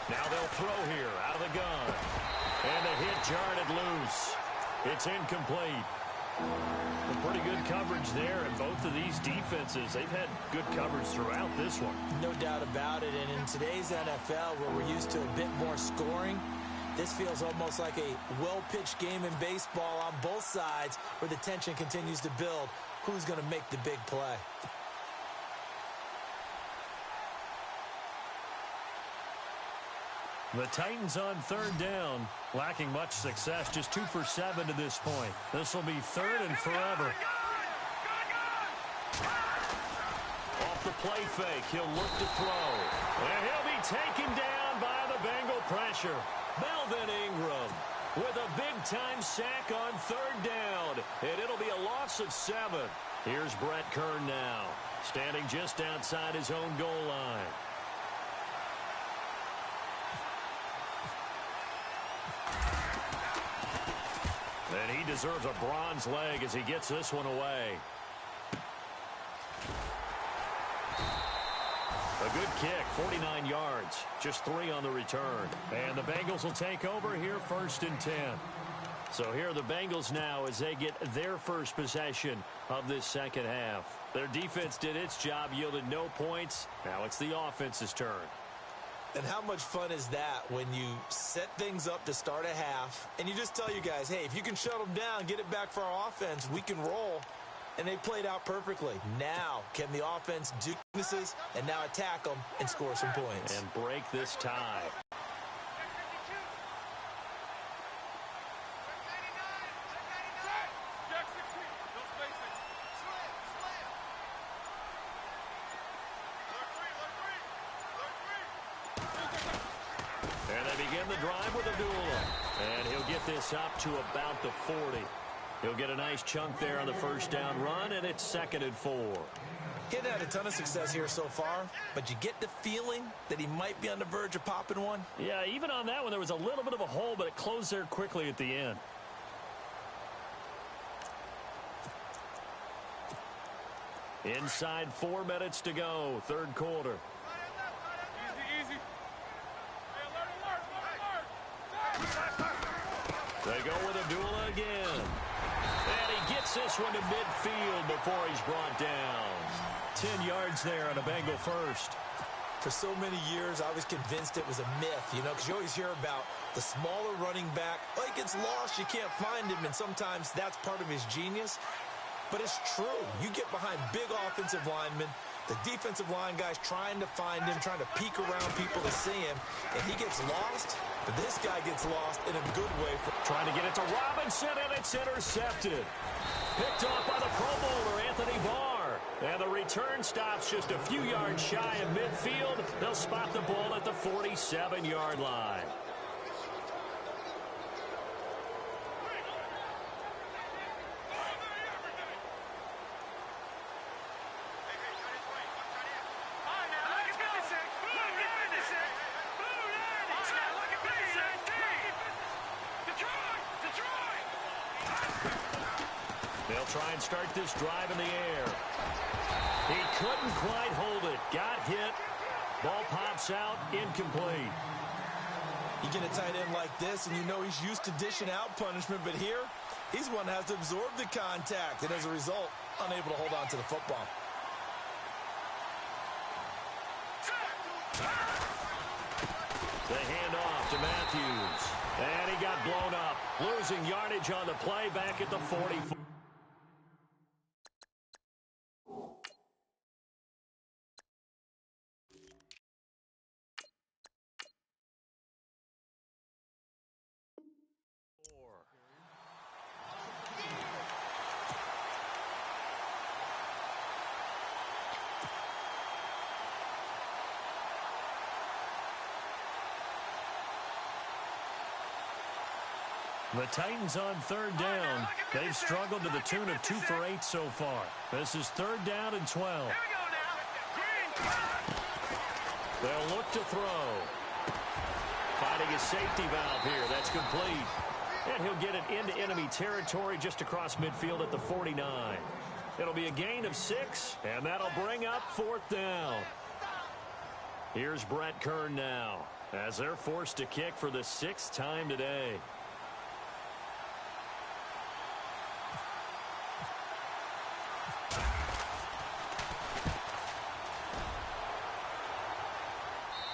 [SPEAKER 1] Now they'll throw here out of the gun. And the hit jarred it loose. It's incomplete. Pretty good coverage there, and both of these defenses, they've had good coverage throughout this one.
[SPEAKER 2] No doubt about it, and in today's NFL, where we're used to a bit more scoring, this feels almost like a well-pitched game in baseball on both sides where the tension continues to build. Who's going to make the big play?
[SPEAKER 1] The Titans on third down, lacking much success, just 2 for 7 to this point. This will be third and forever. Off the play fake, he'll look to throw. And he'll be taken down by the Bengal pressure. Melvin Ingram with a big-time sack on third down. And it'll be a loss of 7. Here's Brett Kern now, standing just outside his own goal line. And he deserves a bronze leg as he gets this one away. A good kick, 49 yards, just 3 on the return. And the Bengals will take over here, 1st and 10. So here are the Bengals now as they get their first possession of this second half. Their defense did its job, yielded no points. Now it's the offense's turn.
[SPEAKER 2] And how much fun is that when you set things up to start a half and you just tell you guys, hey, if you can shut them down, get it back for our offense, we can roll. And they played out perfectly. Now, can the offense do weaknesses and now attack them and score some points?
[SPEAKER 1] And break this tie. And they begin the drive with a duel. And he'll get this up to about the 40. He'll get a nice chunk there on the first down run, and it's 2nd and 4.
[SPEAKER 2] He hadn't had a ton of success here so far, but you get the feeling that he might be on the verge of popping one.
[SPEAKER 1] Yeah, even on that one, there was a little bit of a hole, but it closed there quickly at the end. Inside 4 minutes to go, third quarter.
[SPEAKER 3] Easy. Hey, alert.
[SPEAKER 1] They go with a duel again. And he gets this one to midfield before he's brought down. 10 yards there on a Bengal first.
[SPEAKER 2] For so many years, I was convinced it was a myth, because you always hear about the smaller running back. Oh, he gets lost, you can't find him, and sometimes that's part of his genius. But it's true. You get behind big offensive linemen, the defensive line guys trying to find him, trying to peek around people to see him, and he gets lost. But this guy gets lost in a good way.
[SPEAKER 1] Trying to get it to Robinson, and it's intercepted. Picked off by the Pro Bowler, Anthony Barr. And the return stops just a few yards shy of midfield. They'll spot the ball at the 47-yard line. They'll try and start this drive in the air. He couldn't quite hold it. Got hit. Ball pops out. Incomplete.
[SPEAKER 2] You get a tight end like this, and you know he's used to dishing out punishment, but here, he's one that has to absorb the contact, and as a result, unable to hold on to the football.
[SPEAKER 1] The handoff to Matthews. And he got blown up. Losing yardage on the play back at the 44. The Titans on third down. They've struggled to the tune of 2 for 8 so far. This is third down and 12. They'll look to throw. Finding a safety valve here. That's complete. And he'll get it into enemy territory just across midfield at the 49. It'll be a gain of 6, and that'll bring up fourth down. Here's Brett Kern now, as they're forced to kick for the 6th time today.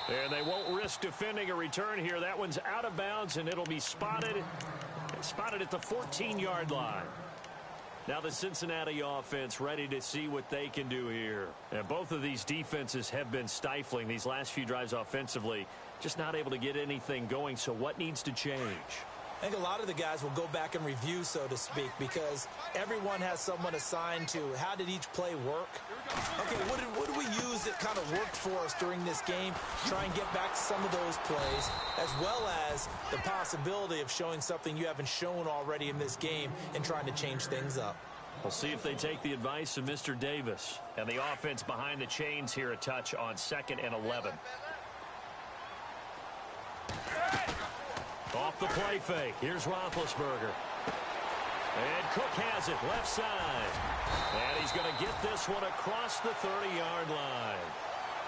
[SPEAKER 1] And they won't risk defending a return here. That one's out of bounds, and it'll be spotted at the 14-yard line. Now the Cincinnati offense ready to see what they can do here. And both of these defenses have been stifling these last few drives offensively. Just not able to get anything going, so what needs to change?
[SPEAKER 2] I think a lot of the guys will go back and review, so to speak, because everyone has someone assigned to how did each play work. Okay, what did we use that kind of worked for us during this game? Try and get back to some of those plays, as well as the possibility of showing something you haven't shown already in this game and trying to change things up.
[SPEAKER 1] We'll see if they take the advice of Mr. Davis. And the offense behind the chains here, a touch on 2nd and 11. Off the play fake. Here's Roethlisberger. And Cook has it left side. And he's going to get this one across the 30-yard line.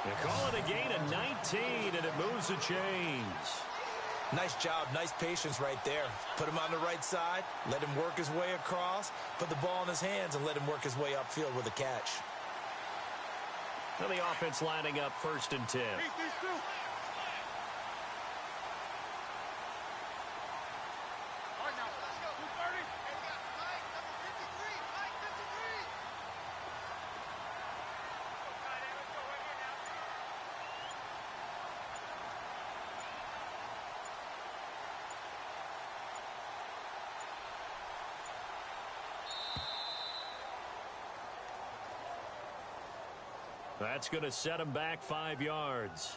[SPEAKER 1] They call it a gain of 19, and it moves the chains.
[SPEAKER 2] Nice job, nice patience right there. Put him on the right side, let him work his way across, put the ball in his hands, and let him work his way upfield with a catch.
[SPEAKER 1] Now the offense lining up 1st and 10. That's going to set him back 5 yards.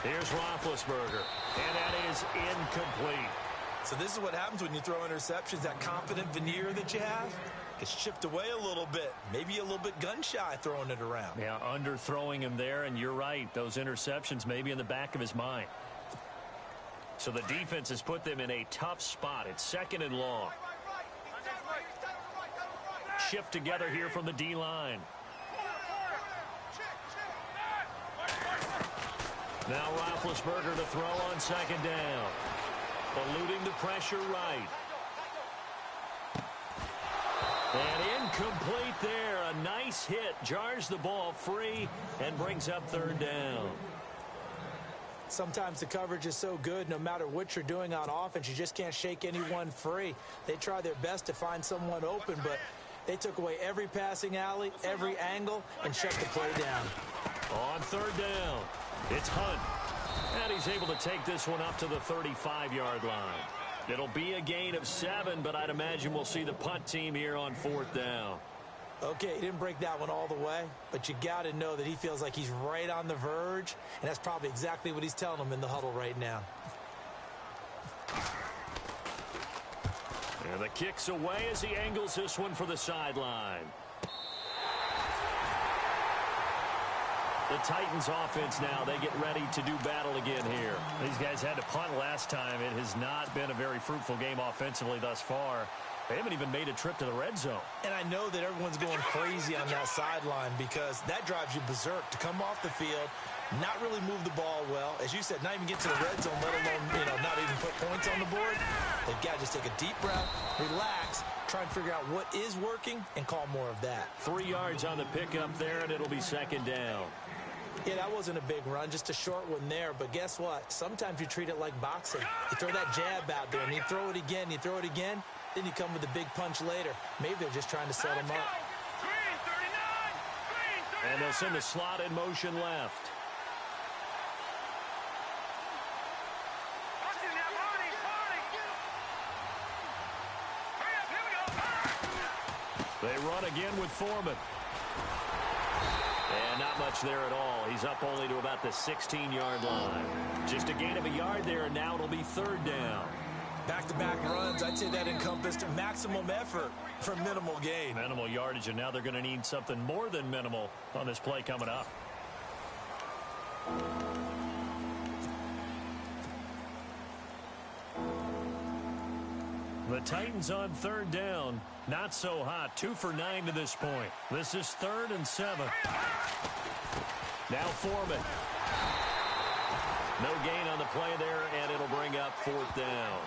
[SPEAKER 1] Here's Roethlisberger, and that is incomplete.
[SPEAKER 2] So this is what happens when you throw interceptions. That confident veneer that you have gets chipped away a little bit. Maybe a little bit gun-shy throwing it around.
[SPEAKER 1] Yeah, underthrowing him there, and you're right. Those interceptions may be in the back of his mind. So the defense has put them in a tough spot. It's 2nd and long. Shift together here from the D-line. Now Roethlisberger to throw on 2nd down. Eluding the pressure right. And incomplete there. A nice hit. Jars the ball free and brings up 3rd down.
[SPEAKER 2] Sometimes the coverage is so good, no matter what you're doing on offense, you just can't shake anyone free. They try their best to find someone open, but they took away every passing alley, every angle, and shut the play down.
[SPEAKER 1] On 3rd down. It's Hunt, and he's able to take this one up to the 35-yard line. It'll be a gain of 7, but I'd imagine we'll see the punt team here on 4th down.
[SPEAKER 2] Okay, he didn't break that one all the way, but you got to know that he feels like he's right on the verge, and that's probably exactly what he's telling them in the huddle right now.
[SPEAKER 1] And the kick's away as he angles this one for the sideline. The Titans offense now, they get ready to do battle again here. These guys had to punt last time. It has not been a very fruitful game offensively thus far. They haven't even made a trip to the red zone.
[SPEAKER 2] And I know that everyone's going crazy on that sideline because that drives you berserk to come off the field, not really move the ball well. As you said, not even get to the red zone, let alone, not even put points on the board. They've got to just take a deep breath, relax, try and figure out what is working and call more of that.
[SPEAKER 1] 3 yards on the pickup there, and it'll be 2nd down.
[SPEAKER 2] Yeah, that wasn't a big run, just a short one there. But guess what? Sometimes you treat it like boxing. You throw that jab out there, and you throw it again, then you come with a big punch later. Maybe they're just trying to set him up.
[SPEAKER 1] And they'll send the slot in motion left. They run again with Foreman. And not much there at all. He's up only to about the 16-yard line. Just a gain of a yard there, and now it'll be third down.
[SPEAKER 2] Back-to-back runs, I'd say that encompassed maximum effort for minimal gain.
[SPEAKER 1] Minimal yardage, and now they're going to need something more than minimal on this play coming up. The Titans on third down. Not so hot. 2 for 9 to this point. This is 3rd and 7. Now Foreman. No gain on the play there, and it'll bring up 4th down.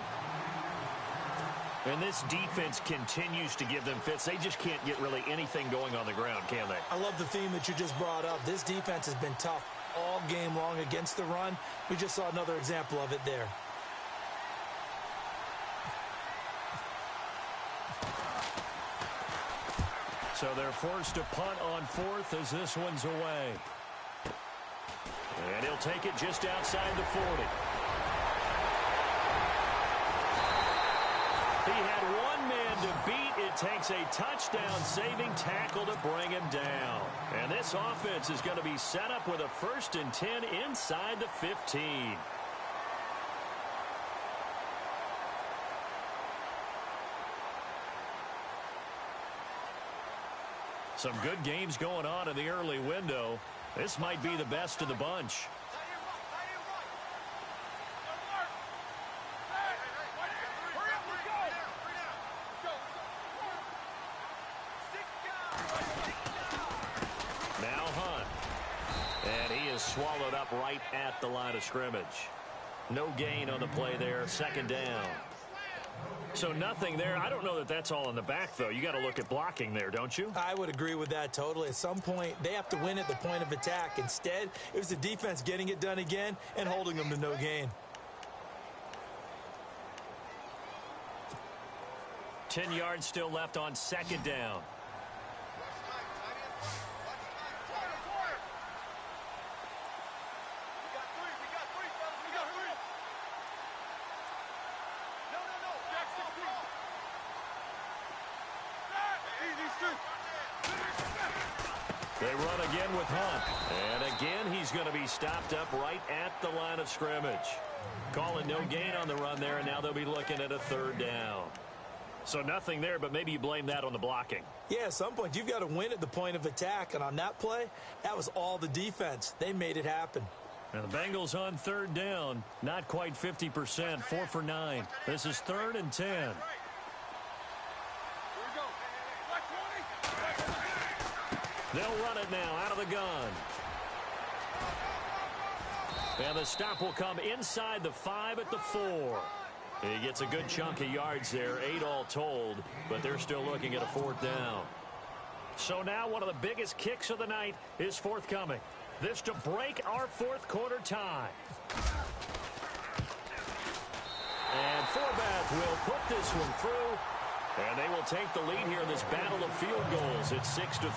[SPEAKER 1] And this defense continues to give them fits. They just can't get really anything going on the ground, can they?
[SPEAKER 2] I love the theme that you just brought up. This defense has been tough all game long against the run. We just saw another example of it there.
[SPEAKER 1] So they're forced to punt on 4th as this one's away. And he'll take it just outside the 40. He had one man to beat. It takes a touchdown-saving tackle to bring him down. And this offense is going to be set up with a 1st and 10 inside the 15. Some good games going on in the early window. This might be the best of the bunch. Now Hunt. And he is swallowed up right at the line of scrimmage. No gain on the play there. 2nd down. So nothing there. I don't know that that's all in the back, though. You got to look at blocking there, don't you?
[SPEAKER 2] I would agree with that totally. At some point, they have to win at the point of attack. Instead, it was the defense getting it done again and holding them to no gain.
[SPEAKER 1] 10 yards still left on 2nd down. They run again with Hunt. And again, he's going to be stopped up right at the line of scrimmage. Calling no gain on the run there, and now they'll be looking at a 3rd down. So nothing there, but maybe you blame that on the blocking.
[SPEAKER 2] Yeah, at some point, you've got to win at the point of attack. And on that play, that was all the defense. They made it happen.
[SPEAKER 1] Now the Bengals on 3rd down. Not quite 50%. 4 for 9. This is 3rd and 10. They'll run it now out of the gun. And the stop will come inside the 5 at the 4. He gets a good chunk of yards there, 8 all told, but they're still looking at a 4th down. So now one of the biggest kicks of the night is forthcoming. This to break our 4th quarter tie. And Forbath will put this one through. And they will take the lead here in this battle of field goals. It's 6-3.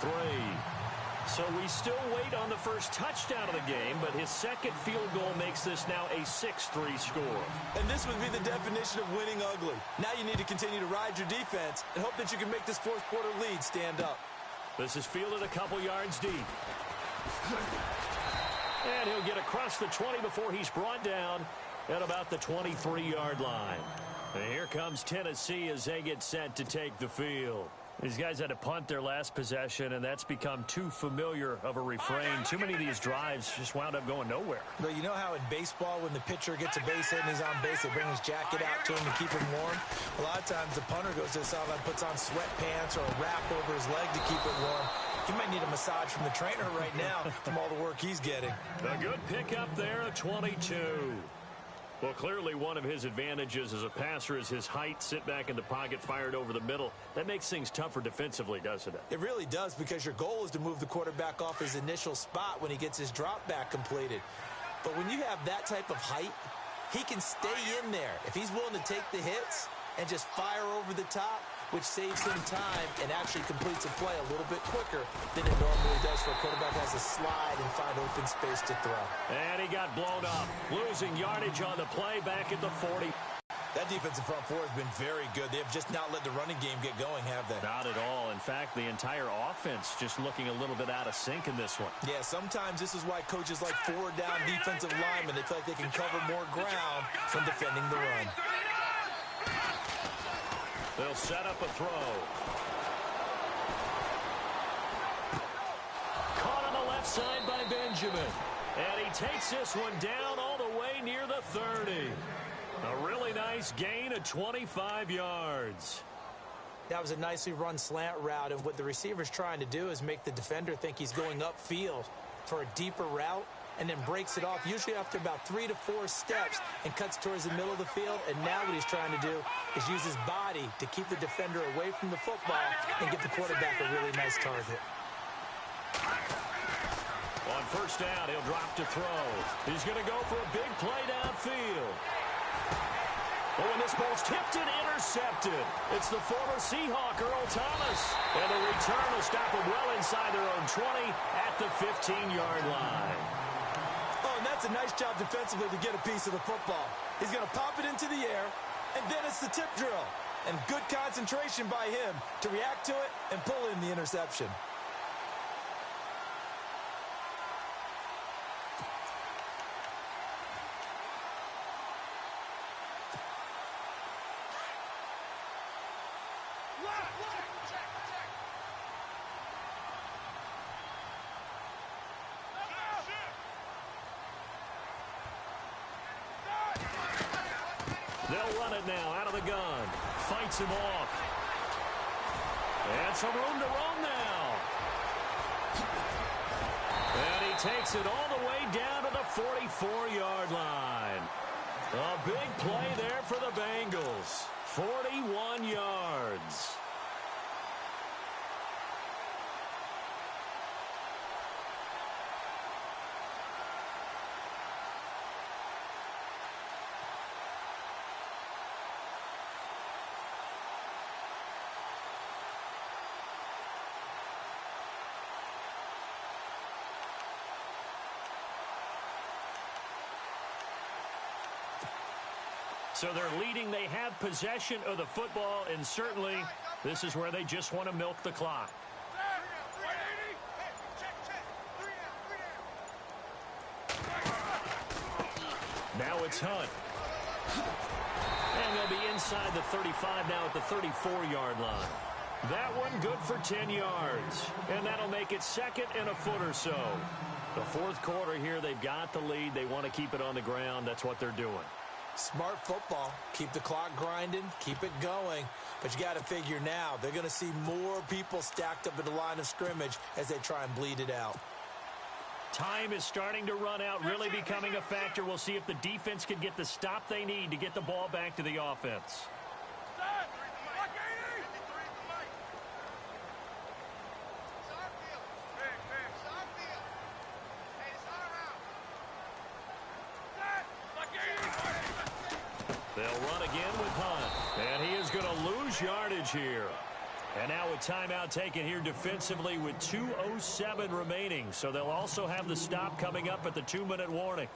[SPEAKER 1] So we still wait on the first touchdown of the game, but his 2nd field goal makes this now a 6-3 score.
[SPEAKER 2] And this would be the definition of winning ugly. Now you need to continue to ride your defense and hope that you can make this 4th quarter lead stand up.
[SPEAKER 1] This is fielded a couple yards deep. And he'll get across the 20 before he's brought down at about the 23-yard line. And here comes Tennessee as they get set to take the field. These guys had to punt their last possession, and that's become too familiar of a refrain. Too many of these drives just wound up going nowhere.
[SPEAKER 2] But you know how in baseball, when the pitcher gets a base hit and he's on base, they bring his jacket out to him to keep him warm? A lot of times the punter goes to the sideline, puts on sweatpants or a wrap over his leg to keep it warm. He might need a massage from the trainer right now from all the work he's getting.
[SPEAKER 1] A good pickup there, a 22. Well, clearly one of his advantages as a passer is his height, sit back in the pocket, fired over the middle. That makes things tougher defensively, doesn't it?
[SPEAKER 2] It really does, because your goal is to move the quarterback off his initial spot when he gets his drop back completed. But when you have that type of height, he can stay in there if he's willing to take the hits and just fire over the top, which saves him time and actually completes a play a little bit quicker than it normally does for a quarterback who has to slide and find open space to throw.
[SPEAKER 1] And he got blown up, losing yardage on the play back at the 40.
[SPEAKER 2] That defensive front four has been very good. They have just not let the running game get going, have they?
[SPEAKER 1] Not at all. In fact, the entire offense just looking a little bit out of sync in this one.
[SPEAKER 2] Yeah, sometimes this is why coaches like four-down defensive linemen, they feel like they can cover more ground from defending the run.
[SPEAKER 1] They'll set up a throw. Caught on the left side by Benjamin. And he takes this one down all the way near the 30. A really nice gain of 25 yards.
[SPEAKER 2] That was a nicely run slant route, and what the receiver's trying to do is make the defender think he's going upfield for a deeper route, and then breaks it off, usually after about 3 to 4 steps, and cuts towards the middle of the field. And now what he's trying to do is use his body to keep the defender away from the football and give the quarterback a really nice target.
[SPEAKER 1] On first down, he'll drop to throw. He's going to go for a big play downfield. Oh, and this ball's tipped and intercepted. It's the former Seahawk, Earl Thomas. And the return will stop him well inside their own 20 at the 15-yard line.
[SPEAKER 2] Oh, and that's a nice job defensively to get a piece of the football. He's going to pop it into the air, and then it's the tip drill. And good concentration by him to react to it and pull in the interception.
[SPEAKER 1] They'll run it now out of the gun. Fights him off. And some room to roam now. And he takes it all the way down to the 44-yard line. A big play there for the Bengals. 41 yards. So they're leading. They have possession of the football, and certainly this is where they just want to milk the clock. Now it's Hunt. And they'll be inside the 35 now at the 34-yard line. That one good for 10 yards. And that'll make it second and a foot or so. The fourth quarter here, they've got the lead. They want to keep it on the ground. That's what they're doing.
[SPEAKER 2] Smart football. Keep the clock grinding. Keep it going. But you got to figure now, they're going to see more people stacked up at the line of scrimmage as they try and bleed it out.
[SPEAKER 1] Time is starting to run out, really becoming a factor. We'll see if the defense can get the stop they need to get the ball back to the offense. They'll run again with Hunt. And he is going to lose yardage here. And now a timeout taken here defensively with 2:07 remaining. So they'll also have the stop coming up at the 2-minute warning.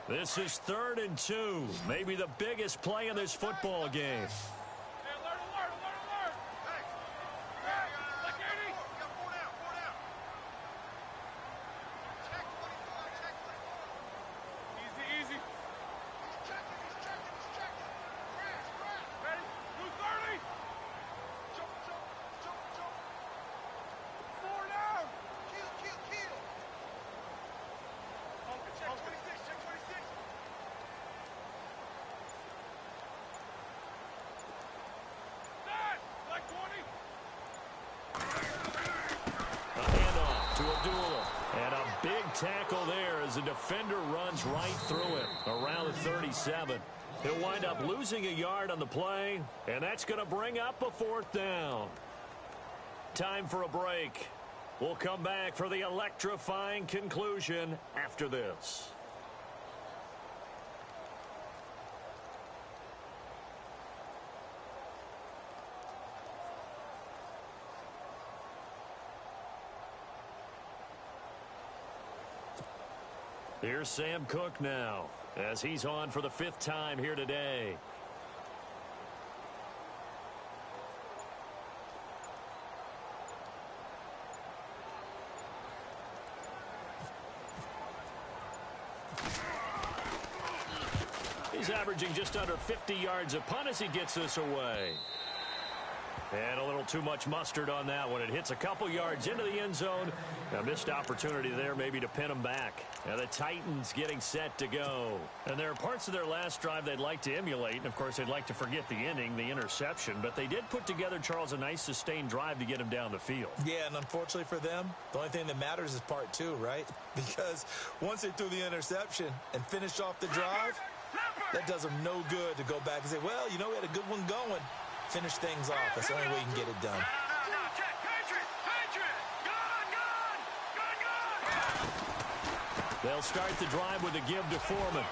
[SPEAKER 1] This is 3rd and 2. Maybe the biggest play in this football game. as the defender runs right through it around the 37. He'll wind up losing a yard on the play, and that's going to bring up a 4th down. Time for a break. We'll come back for the electrifying conclusion after this. Here's Sam Cook now, as he's on for the 5th time here today. He's averaging just under 50 yards a punt as he gets this away. And a little too much mustard on that one. It hits a couple yards into the end zone. A missed opportunity there maybe to pin them back. Now the Titans getting set to go. And there are parts of their last drive they'd like to emulate. And, of course, they'd like to forget the inning, the interception. But they did put together, Charles, a nice sustained drive to get him down the field.
[SPEAKER 2] Yeah, and unfortunately for them, the only thing that matters is part 2, right? Because once they threw the interception and finished off the drive, that does them no good to go back and say, well, you know, we had a good one going. Finish things off. That's the only way you can get it done.
[SPEAKER 1] They'll start the drive with a give to Foreman.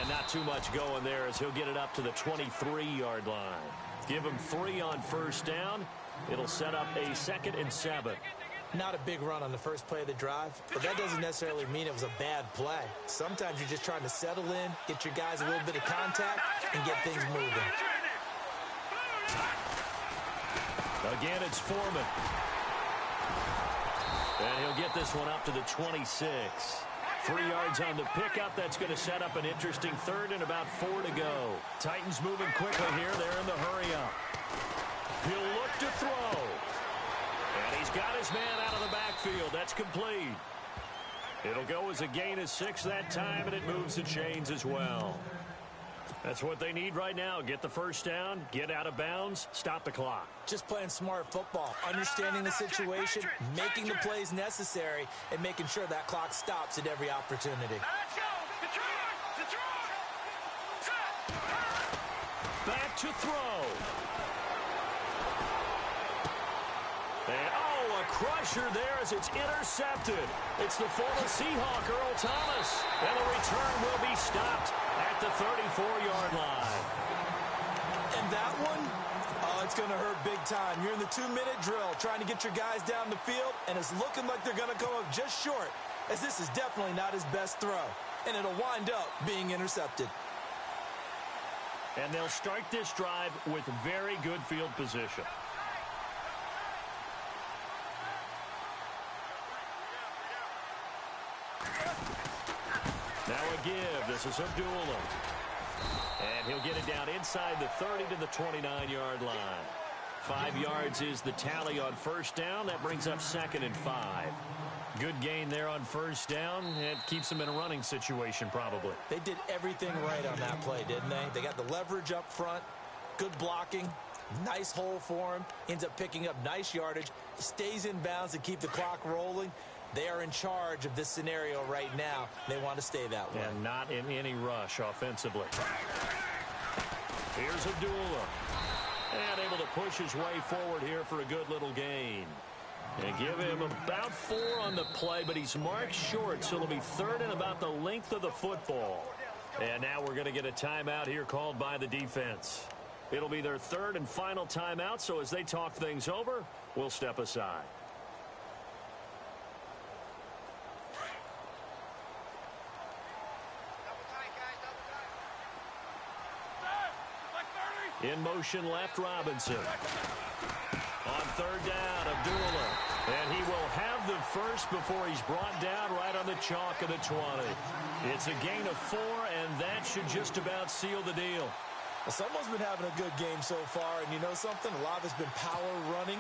[SPEAKER 1] And not too much going there as he'll get it up to the 23-yard line. Give him 3 on 1st down. It'll set up a 2nd and 7.
[SPEAKER 2] Not a big run on the first play of the drive, but that doesn't necessarily mean it was a bad play. Sometimes you're just trying to settle in, get your guys a little bit of contact, and get things moving.
[SPEAKER 1] Again, it's Foreman. And he'll get this one up to the 26. 3 yards on the pickup. That's going to set up an interesting 3rd and about 4 to go. Titans moving quickly here. They're in the hurry-up. He'll look to throw. And he's got his man out of the backfield. That's complete. It'll go as a gain of 6 that time, and it moves the chains as well. That's what they need right now. Get the 1st down, get out of bounds, stop the clock.
[SPEAKER 2] Just playing smart football, understanding the situation, making the plays necessary, and making sure that clock stops at every opportunity.
[SPEAKER 3] Let's go! Detroit!
[SPEAKER 1] Back to throw. And, a crusher there as it's intercepted. It's the former Seahawk, Earl Thomas. And the return will be stopped at the 34-yard line.
[SPEAKER 2] And that one, it's going to hurt big time. You're in the 2-minute drill trying to get your guys down the field, and it's looking like they're going to come up just short, as this is definitely not his best throw. And it'll wind up being intercepted.
[SPEAKER 1] And they'll start this drive with very good field position. Now a give. This is Abdullah. And he'll get it down inside the 30 to the 29-yard line. 5 yards is the tally on 1st down. That brings up 2nd and 5. Good gain there on 1st down. It keeps them in a running situation probably.
[SPEAKER 2] They did everything right on that play, didn't they? They got the leverage up front, good blocking, nice hole for him, ends up picking up nice yardage, stays in bounds to keep the clock rolling. They are in charge of this scenario right now. They want to stay that way.
[SPEAKER 1] And not in any rush offensively. Here's Abdullah. And able to push his way forward here for a good little gain. And give him about 4 on the play, but he's marked short, so it'll be 3rd and about the length of the football. And now we're going to get a timeout here called by the defense. It'll be their 3rd and final timeout, so as they talk things over, we'll step aside. In motion left, Robinson. On 3rd down, Abdullah. And he will have the first before he's brought down right on the chalk of the 20. It's a gain of 4, and that should just about seal the deal.
[SPEAKER 2] Well, someone's been having a good game so far, and you know something? A lot of it's been power running.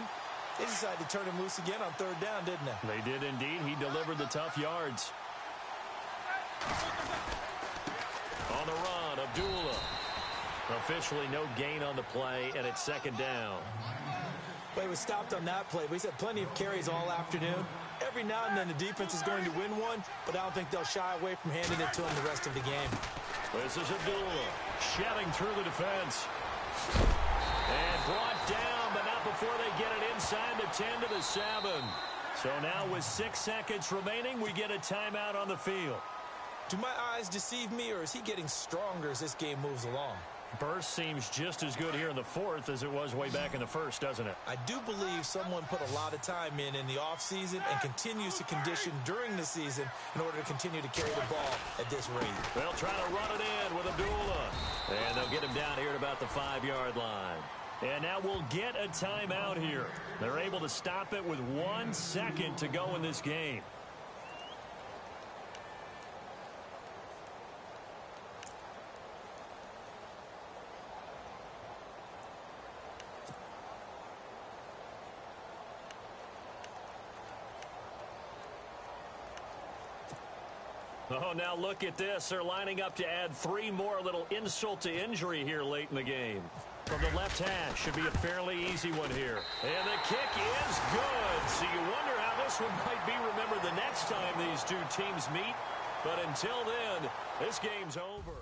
[SPEAKER 2] They decided to turn him loose again on 3rd down, didn't they?
[SPEAKER 1] They did indeed. He delivered the tough yards. On the run, Abdullah. Officially no gain on the play, and it's 2nd down.
[SPEAKER 2] Well, he was stopped on that play, but he's had plenty of carries all afternoon, Every now and then the defense is going to win one, but I don't think they'll shy away from handing it to him the rest of the game.
[SPEAKER 1] This is Abdullah shedding through the defense. And brought down, but not before they get it inside the 10 to the 7. So now with 6 seconds remaining, we get a timeout on the field.
[SPEAKER 2] Do my eyes deceive me, or is he getting stronger as this game moves along?
[SPEAKER 1] Burst seems just as good here in the fourth as it was way back in the first, doesn't it?
[SPEAKER 2] I do believe someone put a lot of time in the offseason and continues to condition during the season in order to continue to carry the ball at this rate.
[SPEAKER 1] They'll try to run it in with Abdullah. And they'll get him down here at about the 5-yard line. And now we'll get a timeout here. They're able to stop it with 1 second to go in this game. Oh, now look at this. They're lining up to add 3 more, little insult to injury here late in the game. From the left hash, should be a fairly easy one here. And the kick is good. So you wonder how this one might be remembered the next time these two teams meet. But until then, this game's over.